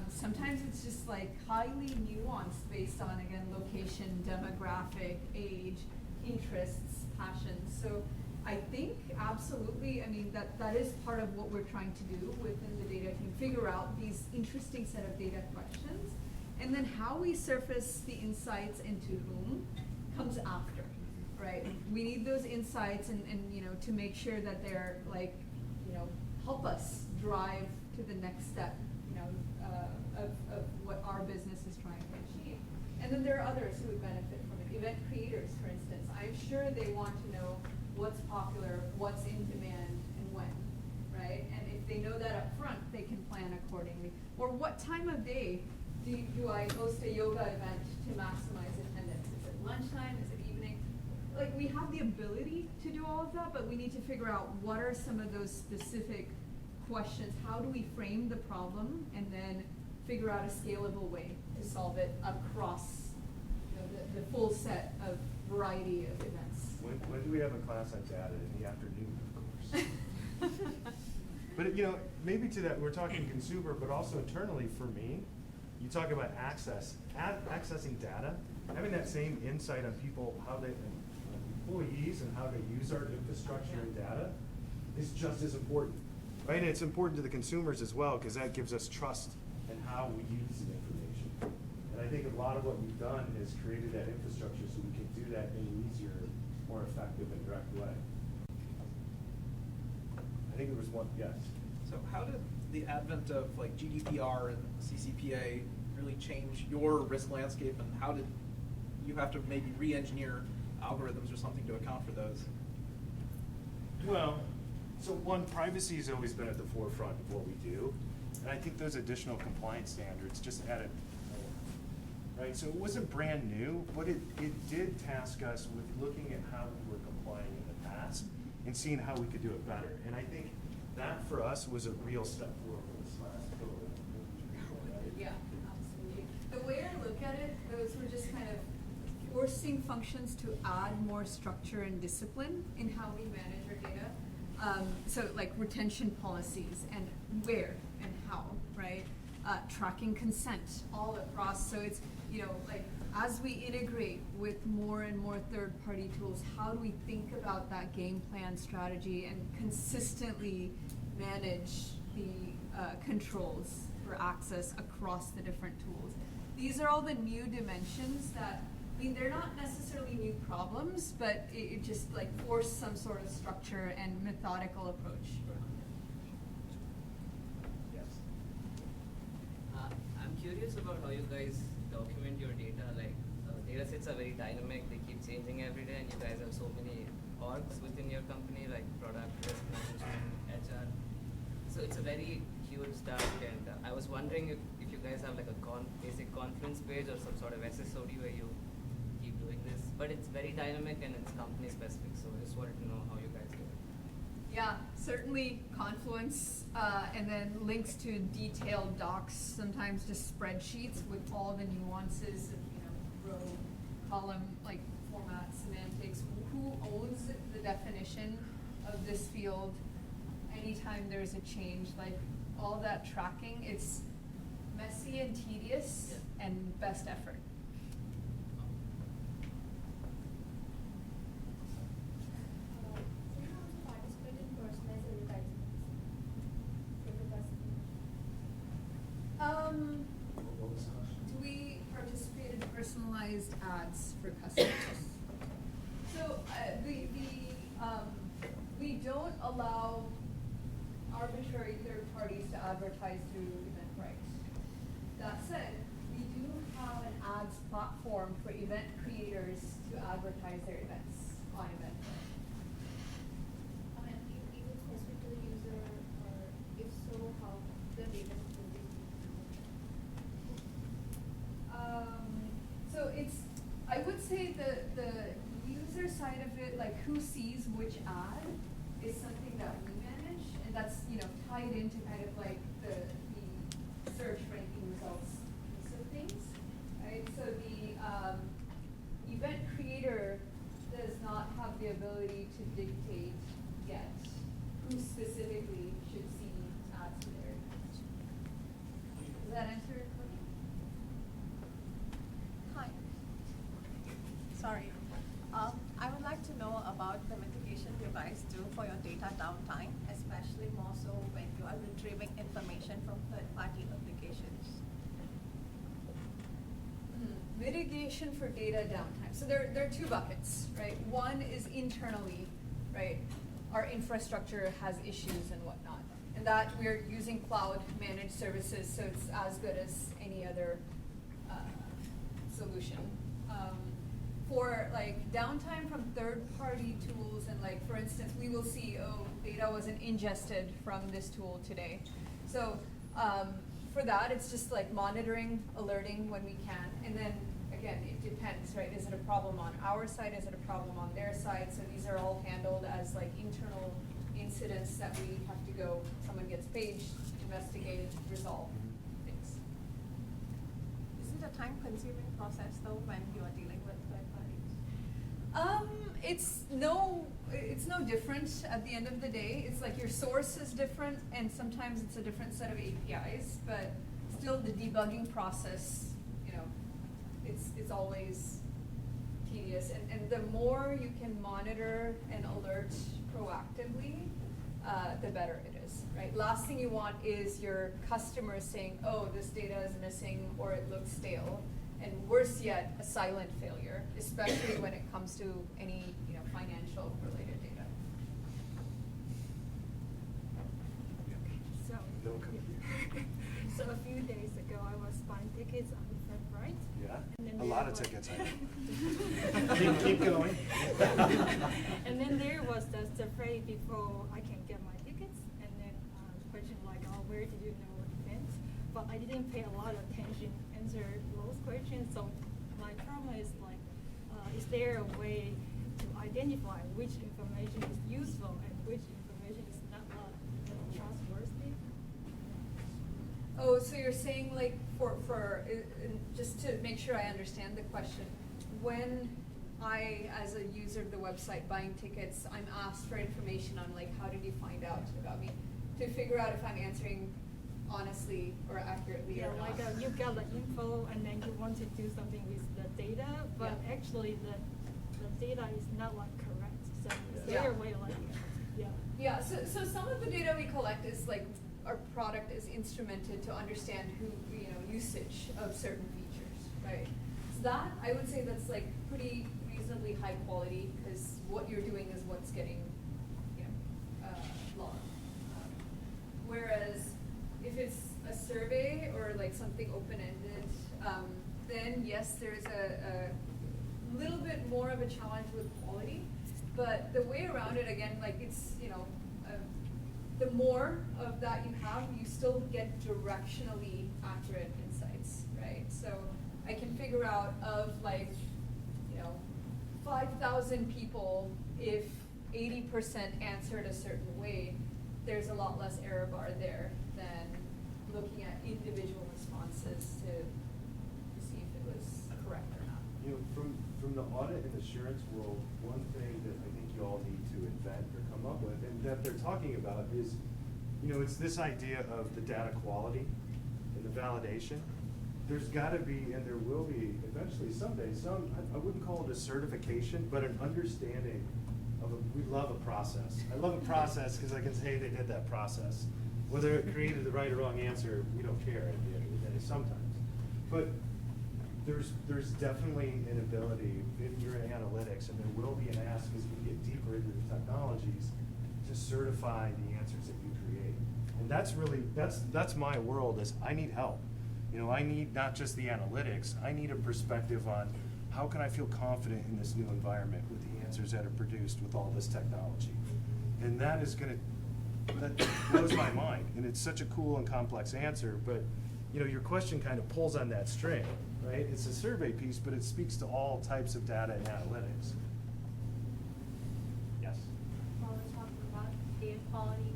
sometimes it's just like highly nuanced based on, again, location, demographic, age, interests, passions. So I think absolutely, I mean, that is part of what we're trying to do within the data team, figure out these interesting set of data questions, and then how we surface the insights into whom comes after, right? We need those insights and you know, to make sure that they're like, you know, help us drive to the next step, you know, of what our business is trying to achieve. And then there are others who would benefit from it. Event creators, for instance, I'm sure they want to know what's popular, what's in demand, and when, right? And if they know that up front, they can plan accordingly. Or what time of day do I host a yoga event to maximize attendance? Is it lunchtime? Is it evening? Like, we have the ability to do all of that, but we need to figure out what are some of those specific questions. How do we frame the problem and then figure out a scalable way to solve it across, you know, the full set of variety of events. When do we have a class on data? In the afternoon, of course. But you know, maybe to that, we're talking consumer, but also internally for me, you talk about accessing data, having that same insight on people, how they, employees and how they use our infrastructure and data is just as important, right? And it's important to the consumers as well, because that gives us trust in how we use the information. And I think a lot of what we've done is created that infrastructure so we can do that in an easier, more effective and direct way. I think there was one, yes. So how did the advent of like GDPR and CCPA really change your risk landscape, and how did you have to maybe re-engineer algorithms or something to account for those? Well, so one, privacy has always been at the forefront of what we do. And I think those additional compliance standards just added more, right? So it wasn't brand new, but it did task us with looking at how we were complying in the past and seeing how we could do it better. And I think that for us was a real step forward this last go around. Yeah, absolutely. The way I look at it, those were just kind of forcing functions to add more structure and discipline in how we manage our data. So like retention policies and where and how, right? Tracking consent all across. So it's, you know, like as we integrate with more and more third-party tools, how do we think about that game plan strategy and consistently manage the controls for access across the different tools? These are all the new dimensions that, I mean, they're not necessarily new problems, but it just like forced some sort of structure and methodical approach. Yes. I'm curious about how you guys document your data. Like, data sets are very dynamic, they keep changing every day, and you guys have so many orgs within your company, like product, risk management, HR. So it's a very huge task, and I was wondering if you guys have like a basic conference page or some sort of SSOD where you keep doing this. But it's very dynamic and it's company specific, so I just wanted to know how you guys do it. Yeah, certainly Confluence, and then links to detailed docs, sometimes just spreadsheets with all the nuances of, you know, row, column, like format, semantics, who owns the definition of this field, anytime there's a change, like all that tracking, it's messy and tedious and best effort. Do you want to participate in personalized advertisements for the customer? What was the question? Do we participate in personalized ads for customers? So we don't allow arbitrary arbitrary third parties to advertise through Eventbrite. That said, we do have an ads platform for event creators to advertise their events on Eventbrite. Is it specific to the user, or if so, how the data will be? So it's, I would say the user side of it, like who sees which ad, is something that we manage, and that's, you know, tied into kind of like the search ranking results piece of things, right? So the event creator does not have the ability to dictate yet who specifically should see ads to their event. Does that answer your question? Hi. Sorry. I would like to know about the mitigation you guys do for your data downtime, especially more so when you are retrieving information from third-party applications. Mitigation for data downtime. So there are two buckets, right? One is internally, right? Our infrastructure has issues and whatnot. And that we're using cloud managed services, so it's as good as any other solution. For like downtime from third-party tools, and like for instance, we will see, oh, data wasn't ingested from this tool today. So for that, it's just like monitoring, alerting when we can, and then again, it depends, right? Is it a problem on our side? Is it a problem on their side? So these are all handled as like internal incidents that we have to go. Someone gets paged, investigated, resolved. Things. Is it a time-consuming process though when you are dealing with third parties? It's no different at the end of the day. It's like your source is different, and sometimes it's a different set of APIs, but still the debugging process, you know, it's always tedious. And the more you can monitor and alert proactively, the better it is, right? Last thing you want is your customers saying, oh, this data is missing or it looks stale. And worse yet, a silent failure, especially when it comes to any, you know, financial related data. So a few days ago, I was buying tickets on Eventbrite. Yeah, and then a there lot of was- tickets, I know. keep going. And then there was the phrase before I can get my tickets, and then question like, oh, where did you know events? But I didn't pay a lot of attention answer those questions. So my problem is like, is there a way to identify which information is useful and which information is not trustworthy? Oh, so you're saying like just to make sure I understand the question, when I, as a user of the website buying tickets, I'm asked for information on like how did you find out about me, to figure out if I'm answering honestly or accurately Yeah, or not. like you got the info and then you want to do something with the data, but Yeah. actually the data is not like correct. So is Yeah. there a way like, yeah. Yeah, so some of the data we collect is like our product is instrumented to understand usage of certain features, right? So that, I would say that's like pretty reasonably high quality, because what you're doing is what's getting, logged. Whereas if it's a survey or like something open-ended, then yes, there's a little bit more of a challenge with quality. But the way around it, again, like it's, the more of that you have, you still get directionally accurate insights, right? So I can figure out of 5,000 people, if 80% answered a certain way, there's a lot less error bar there than looking at individual responses to see if it was correct or not. From the audit and assurance world, one thing that I think you all need to invent or come up with, and that they're talking about is, it's this idea of the data quality and the validation. There's got to be, and there will be eventually someday, I wouldn't call it a certification, but an understanding of we love a process. I love a process because I can say they did that process. Whether it created the right or wrong answer, we don't care at the end of the day sometimes. But there's definitely an ability, if you're in analytics, and there will be an ask as we get deeper into the technologies, to certify the answers that you create. And that's my world, is I need help. I need not just the analytics, I need a perspective on how can I feel confident in this new environment with the answers that are produced with all this technology. And that blows my mind. And it's such a cool and complex answer, but your question kind of pulls on that string, right? It's a survey piece, but it speaks to all types of data and analytics. Yes? While we're talking about data quality,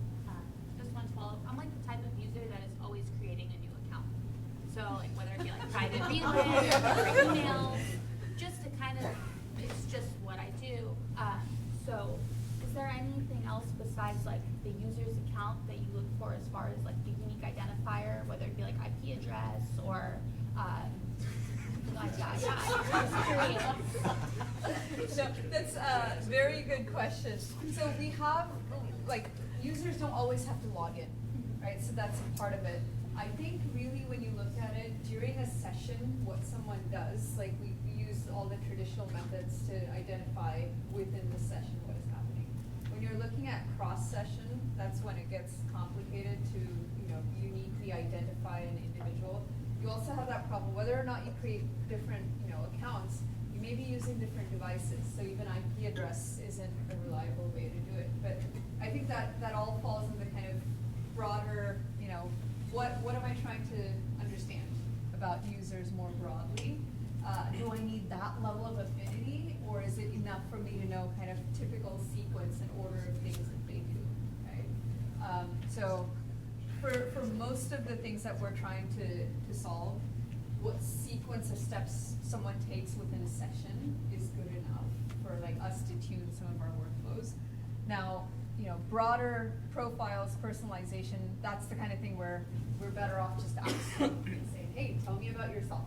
just want to follow up. I'm like the type of user that is always creating a new account. So like whether it be like private VLAN or emails, just to kind of, it's just what I do. So is there anything else besides like the user's account that you look for as far as like the unique identifier, whether it be like IP address or something like that? Yeah, I'm just curious. No, that's a very good question. So we have, like, users don't always have to log in, right? So that's a part of it. I think really when you look at it, during a session, what someone does, like we use all the traditional methods to identify within the session what is happening. When you're looking at cross-session, that's when it gets complicated to, uniquely identify an individual. You also have that problem, whether or not you create different, accounts, you may be using different devices, so even IP address isn't a reliable way to do it. But I think that all falls in the kind of broader, what am I trying to understand about users more broadly? Do I need that level of affinity, or is it enough for me to know kind of typical sequence and order of things that they do, right? So for most of the things that we're trying to solve, what sequence of steps someone takes within a session is good enough for like us to tune some of our workflows. Now, broader profiles, personalization, that's the kind of thing where we're better off just asking and saying, hey, tell me about yourself,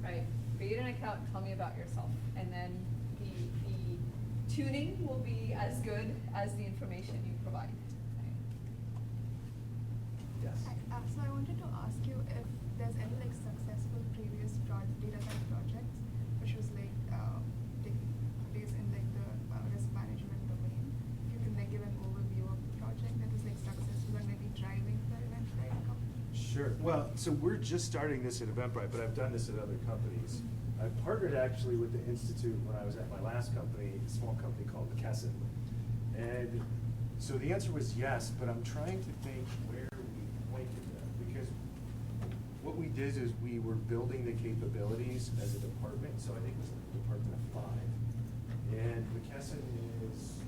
right? Create an account, tell me about yourself. And then the tuning will be as good as the information you provide. Right? Yes. So I wanted to ask you if there's any like successful previous data science projects which was like taking place in like the risk management domain. If you can like give an overview of the project that was like successful and maybe driving the Eventbrite company. Sure. Well, so we're just starting this at Eventbrite, but I've done this at other companies. I partnered actually with the Institute when I was at my last company, a small company called McKesson. And so the answer was yes, but I'm trying to think where we pointed that. Because what we did is we were building the capabilities as a department. So I think it was like a department of 5. And McKesson is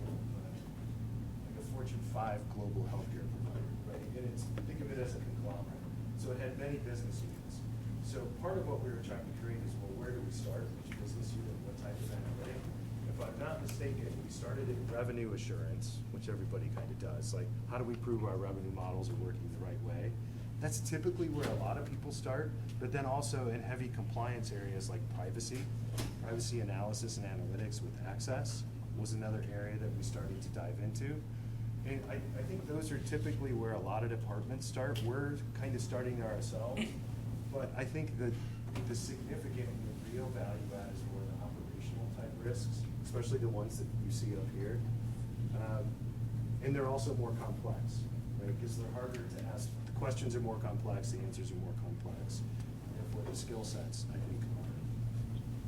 like a Fortune 5 global healthcare provider, right? And think of it as a conglomerate. So it had many business units. So part of what we were trying to create is, well, where do we start? Which business unit? What type of analytic? If I'm not mistaken, we started in revenue assurance, which everybody kind of does. Like, how do we prove our revenue models are working the right way? That's typically where a lot of people start, but then also in heavy compliance areas like privacy analysis and analytics with access was another area that we started to dive into. And I think those are typically where a lot of departments start. We're kind of starting there ourselves, but I think that the significant and the real value add is more the operational type risks, especially the ones that you see up here. And they're also more complex, right? Because they're harder to ask. The questions are more complex, the answers are more complex. Therefore, the skill sets, I think,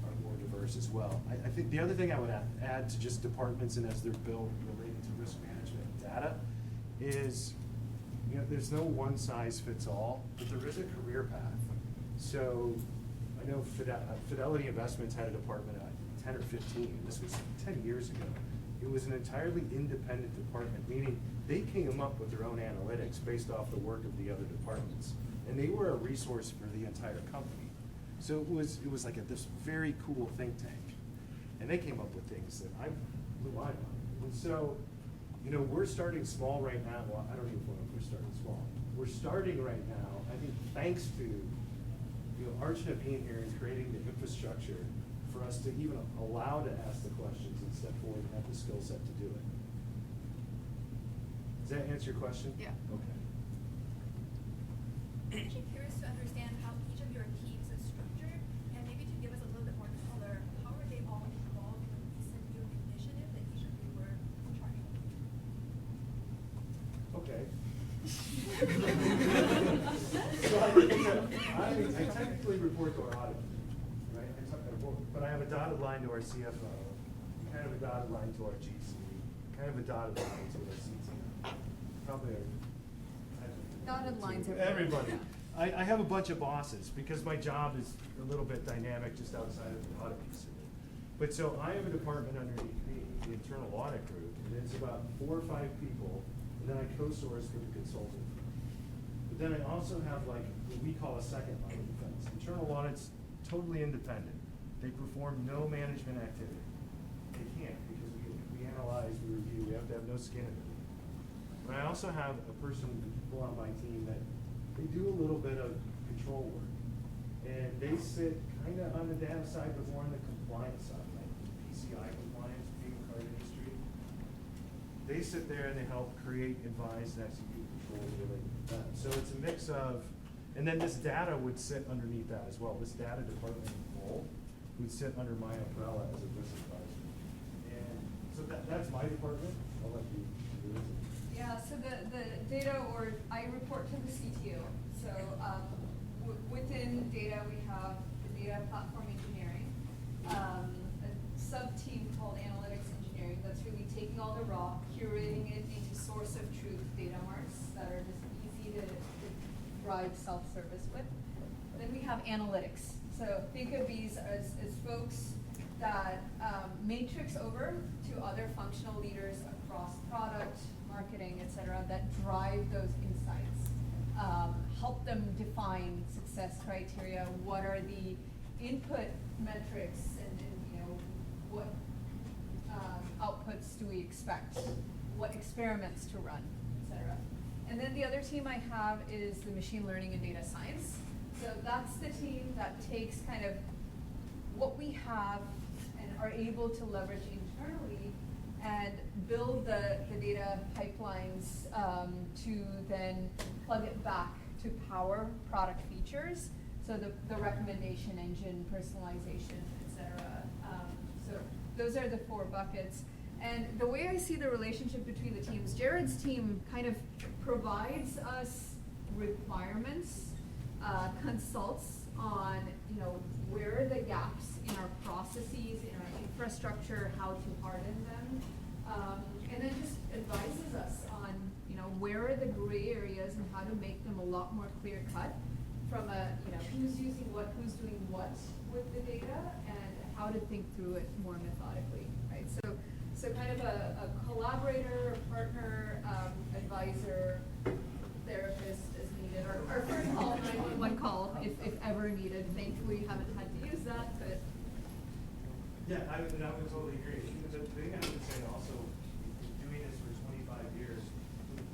are more diverse as well. I think the other thing I would add to just departments and as they're built related to risk management and data is, there's no one size fits all, but there is a career path. So I know Fidelity Investments had a department at 10 or 15. This was 10 years ago. It was an entirely independent department, meaning they came up with their own analytics based off the work of the other departments. And they were a resource for the entire company. So it was like this very cool think tank. And they came up with things that I blew my mind. And so, we're starting small right now. Well, I don't even know if we're starting small. We're starting right now, I think, thanks to Archana being here and creating the infrastructure for us to even allow to ask the questions and step forward and have the skill set to do it. Does that answer your question? Yeah. Okay. I'm actually curious to understand how each of your teams is structured, and maybe to give us a little bit more color, how are they all involved in this new initiative that each of you were in charge of? Okay. I technically report to our auditor, right? But I have a dotted line to our CFO, kind of a dotted line to our GC, kind of a dotted line to our CTO. Probably Dotted lines everywhere. everybody. I have a bunch of bosses because my job is a little bit dynamic just outside of the audit piece of it. But so I have a department underneath me, the internal audit group, and it's about 4 or 5 people, and then I co-source with a consultant firm. But then I also have like what we call a second line of defense. Internal audit's totally independent. They perform no management activity. They can't because we analyze, we review, we have to have no skin in the game. But I also have a person, people on my team that they do a little bit of control work. And they sit kind of on the data side, but more on the compliance side, like PCI compliance, payment card industry. They sit there and they help create, advise, and execute control related to that. So it's a mix of, and then this data would sit underneath that as well. This data department role would sit under my umbrella as a risk advisor. And so that's my department. I'll let you do it. Yeah, so the data, or I report to the CTO. So within data, we have the data platform engineering, a sub-team called analytics engineering that's really taking all the raw, curating it into source of truth data marks that are just easy to drive self-service with. Then we have analytics. So think of these as folks that matrix over to other functional leaders across product, marketing, et cetera, that drive those insights. Help them define success criteria. What are the input metrics, and you know, what outputs do we expect? What experiments to run, et cetera. And then the other team I have is the machine learning and data science. So that's the team that takes kind of what we have and are able to leverage internally and build the data pipelines to then plug it back to power product features. So the recommendation engine, personalization, et cetera. So those are the 4 buckets. And the way I see the relationship between the teams, Jared's team kind of provides us requirements, consults on, you know, where are the gaps in our processes, in our infrastructure, how to harden them, and then just advises us on, you know, where are the gray areas and how to make them a lot more clear cut from a, you know, who's using what, who's doing what with the data, and how to think through it more methodically, right? So kind of a collaborator, partner, advisor, therapist as needed. Our first call, 911 call, if ever needed. Thankfully, haven't had to use that, but. Yeah, I would totally agree. The thing I would say also, doing this for 25 years,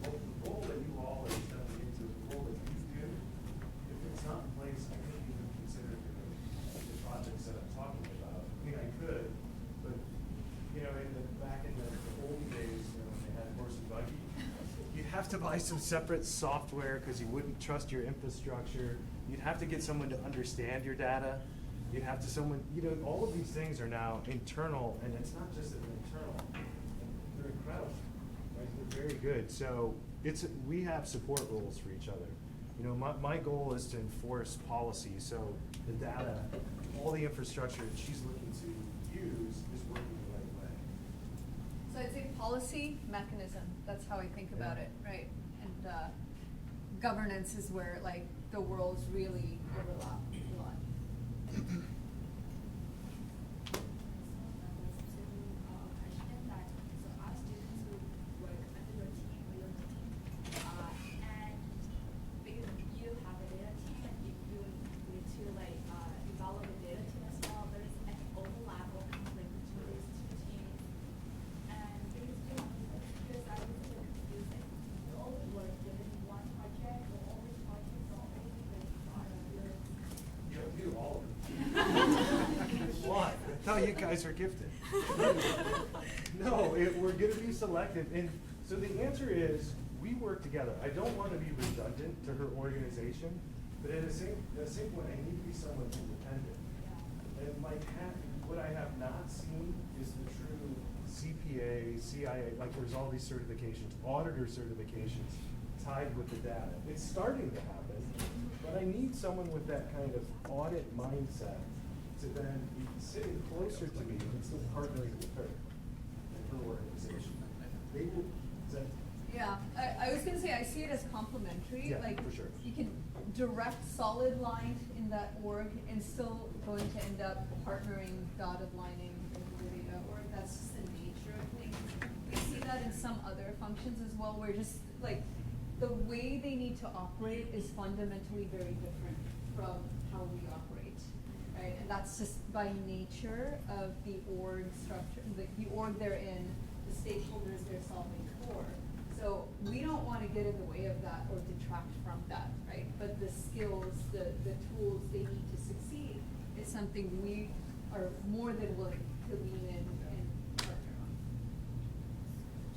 the role that you all are stepping into, the role that you do, if it's not in place, I couldn't even consider the projects that I'm talking about. I mean, I could, but you know, back in the old days, you know, when they had horse and buggy, you'd have to buy some separate software because you wouldn't trust your infrastructure. You'd have to get someone to understand your data. You'd have to you know, all of these things are now internal, and it's not just an internal. They're incredible, right? They're very good. So we have support roles for each other. You know, my goal is to enforce policy, so the data, all the infrastructure that she's looking to use is working the right way. So I'd say policy mechanism, that's how I think about it, right? And governance is where like the worlds really overlap a lot. Oh, you guys are gifted. No, we're going to be selective. And so the answer is, we work together. I don't want to be redundant to her organization, but at the same point, I need to be somewhat independent. And like what I have not seen is the true CPA, CIA, like there's all these certifications, auditor certifications, tied with the data. It's starting to happen, but I need someone with that kind of audit mindset to then be sitting closer to me and still partnering with her and her organization. They will, is that, Yeah, I was gonna say, I see it as complementary, Yeah, like, for sure. you can direct solid line in that org and still going to end up partnering, dotted lining into the data org, that's just the nature of things. We see that in some other functions as well, where just, like, the way they need to operate is fundamentally very different from how we operate, right? And that's just by nature of the org structure, the org they're in, the stakeholders they're solving for. So we don't want to get in the way of that or detract from that, right? But the skills, the tools they need to succeed is something we are more than willing to lean in and partner on.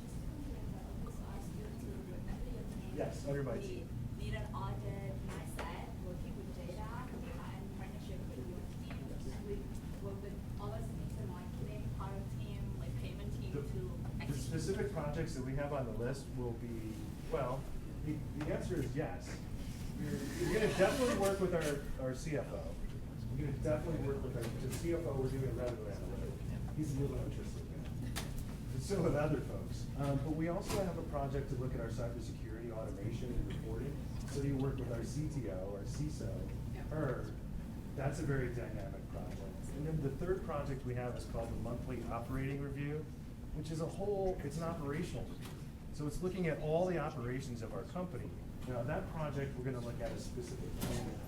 Just to complement that, also our students will remember your name. Yes, under my We team. need an audit mindset, working with data, and partnership with your team. And we work with all the things in marketing, product team, like payment team to The execute. specific projects that we have on the list will be, well, the answer is yes. We're gonna definitely work with our CFO. We're gonna definitely work with the CFO, we're doing revenue analytics. He's a little interested in that. And so with other folks. But we also have a project to look at our cybersecurity automation and reporting. So you work with our CTO, our CISO, her. That's a very dynamic project. And then the third project we have is called the monthly operating review, which is it's an operational review. So it's looking at all the operations of our company. Now that project, we're gonna look at a specific payment,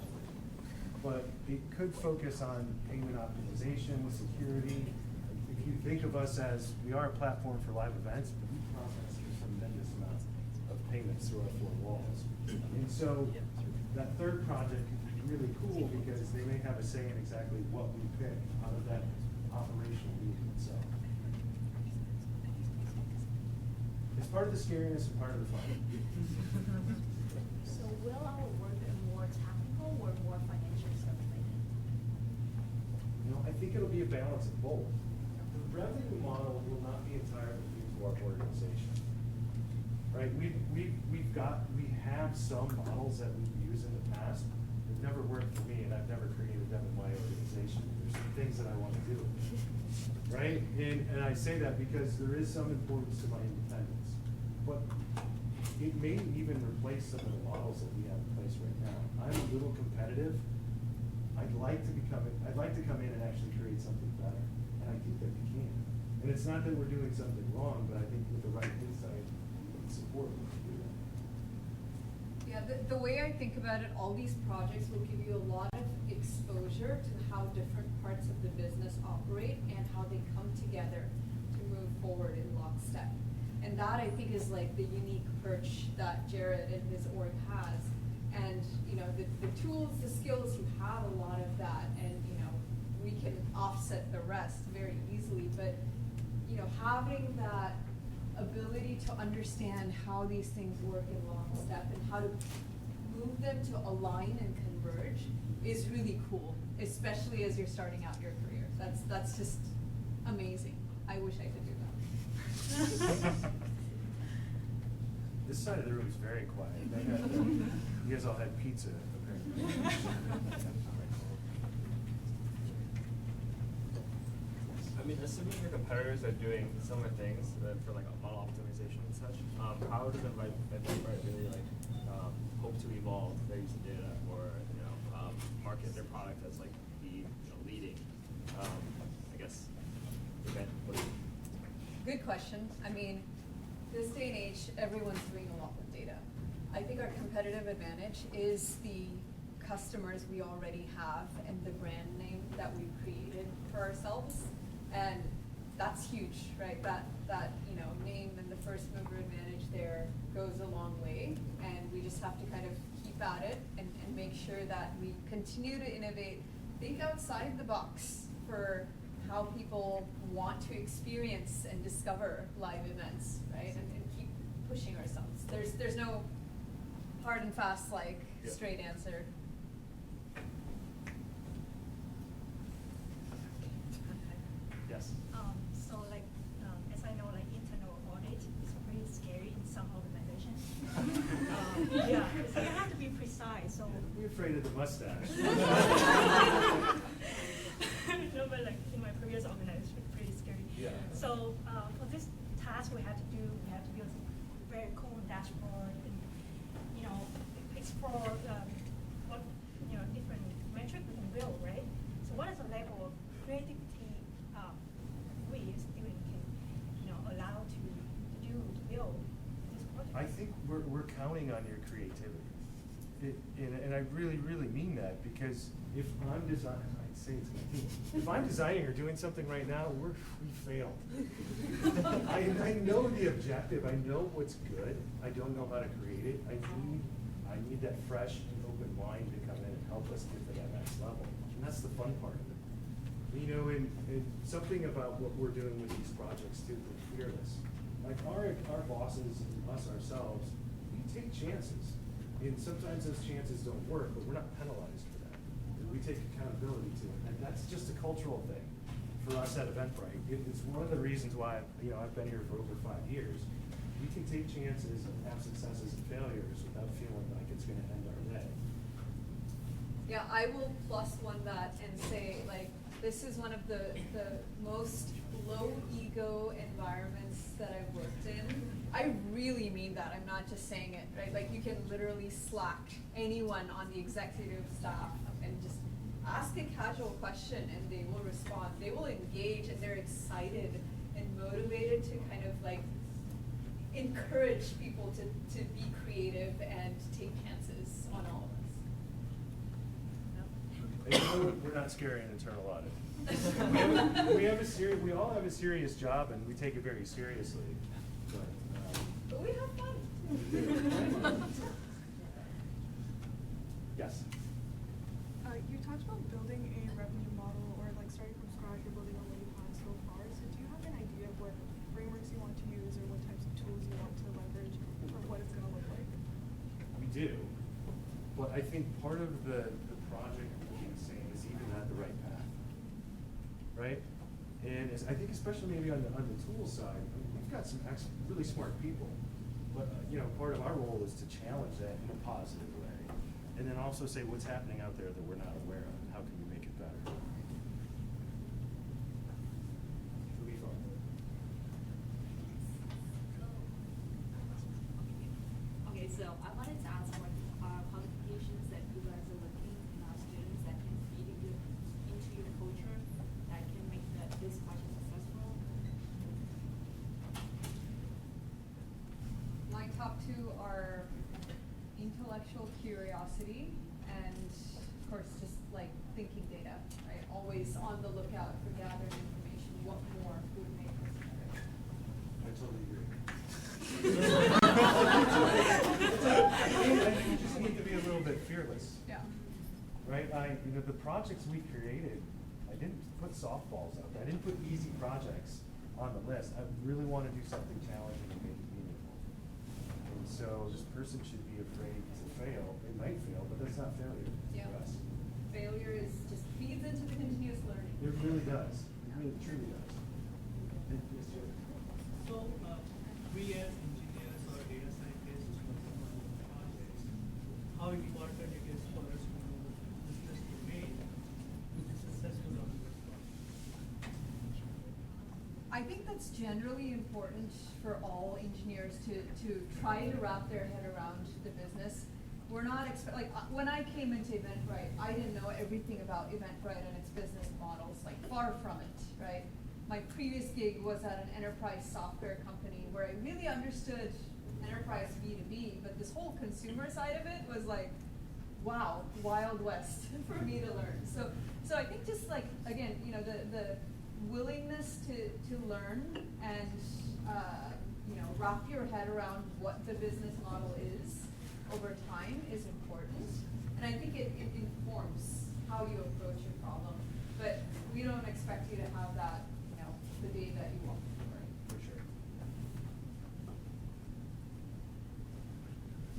but it could focus on payment optimization, security. If you think of us as, we are a platform for live events, but we process a tremendous amount of payments through our four walls. And so that third project could be really cool because they may have a say in exactly what we pick out of that operational meeting itself. It's part of the scariness and part of the fun. So will our work be more technical or more financial related? You know, I think it'll be a balance of both. The revenue model will not be entirely new to our organization. Right, we have some models that we've used in the past. They've never worked for me, and I've never created them in my organization. There's some things that I want to do. Right, and I say that because there is some importance to my independence. But it may even replace some of the models that we have in place right now. I'm a little competitive. I'd like to come in and actually create something better, and I think that we can. And it's not that we're doing something wrong, but I think with the right insight and support, we can do that. Yeah, the way I think about it, all these projects will give you a lot of exposure to how different parts of the business operate and how they come together to move forward in lockstep. And that, I think, is like the unique perch that Jared and his org has. And, you know, the tools, the skills, you have a lot of that, and, you know, we can offset the rest very easily. But, you know, having that ability to understand how these things work in lockstep and how to move them to align and converge is really cool, especially as you're starting out your career. That's just amazing. I wish I could do that. This side of the room is very quiet. You guys all had pizza, apparently. I mean, assuming your competitors are doing similar things for like model optimization and such, how does Eventbrite really like hope to evolve their use of data or market their product as like the leading, I guess, event? Good question. I mean, this day and age, everyone's doing a lot with data. I think our competitive advantage is the customers we already have and the brand name that we've created for ourselves. And that's huge, right? That name and the first mover advantage there goes a long way. And we just have to kind of keep at it and make sure that we continue to innovate, think outside the box for how people want to experience and discover live events, right? And keep pushing ourselves. There's no hard and fast, straight answer. Yes. So as I know, internal audit is pretty scary in some organizations. afraid of the mustache. No, but like in my previous organization, it's pretty scary. Yeah. So for this task we had to build a very cool dashboard and, you know, explore what, you know, different metrics we can build, right? So what is the level of creativity we as students can, you know, allow to build this project? I think we're counting on your creativity. And I really, really mean that, because if I'm designing, I'd say it's my team. If I'm designing or doing something right now, we failed. I know the objective, I know what's good, I don't know how to create it. I need that fresh and open mind to come in and help us get to that next level. And that's the fun part of it. You know, and something about what we're doing with these projects too, we're fearless. Like our bosses and us ourselves, we take chances. And sometimes those chances don't work, but we're not penalized for that. And we take accountability to it. And that's just a cultural thing for us at Eventbrite. It's one of the reasons why, you know, I've been here for over 5 years. We can take chances and have successes and failures without feeling like it's gonna end our day. Yeah, I will +1 that and say, like, this is one of the most low ego environments that I've worked in. I really mean that, I'm not just saying it, right? Like, you can literally Slack anyone on the executive staff and just ask a casual question and they will respond. They will engage and they're excited and motivated to kind of like encourage people to be creative and take chances on all of us. And we're not scary in internal audit. we all have a serious job and we take it very seriously. But we have fun. Yes. You talked about building a revenue model, or like starting from scratch, you're building on what you've had so far. So do you have an idea of what frameworks you want to use, or what types of tools you want to leverage, or what it's going to look like? We do, but I think part of the project being seen is even at the right path, right? And I think especially maybe on the tool side, I mean, we've got some really smart people, but you know, part of our role is to challenge that in a positive way, and then also say what's happening out there that we're not aware of, and how can we make it better? It'll be fun. Okay, so I wanted to ask what qualifications that you guys are looking in our students that can feed into your culture, that can make this project successful? My top 2 are intellectual curiosity and, of course, just like thinking data, right? Always on the lookout for gathering information. What more would make us better? I totally agree. I think you just need to be a little bit fearless. Yeah. Right? You know, the projects we created, I didn't put softballs out there. I didn't put easy projects on the list. I really want to do something challenging and make it meaningful. And so this person should be afraid to fail. It might fail, but that's not failure for us. Failure just feeds into the continuous learning. It really does. It really truly does. Yes, Jim. So, we as engineers or data scientists working on projects, how important it is for us to know the business domain to be successful on this project? I think that's generally important for all engineers to try to wrap their head around the business. We're not when I came into Eventbrite, I didn't know everything about Eventbrite and its business models, like far from it, right? My previous gig was at an enterprise software company where I really understood enterprise B2B, but this whole consumer side of it was like, wow, Wild West for me to learn. So I think just like, again, you know, the willingness to learn and you know, wrap your head around what the business model is over time is important. And I think it informs how you approach your problem. But we don't expect you to have that, you know, the day that you walk in the door. For sure.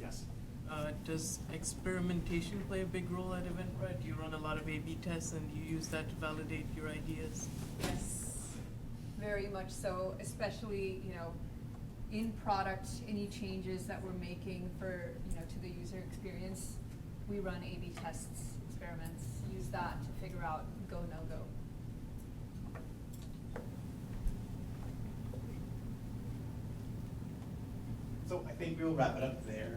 Yes. Does experimentation play a big role at Eventbrite? Do you run a lot of A/B tests and you use that to validate your ideas? Yes, very much so, especially, you know, in product, any changes that we're making for, you know, to the user experience, we run A/B tests, experiments, use that to figure out go, no go. So I think we'll wrap it up there.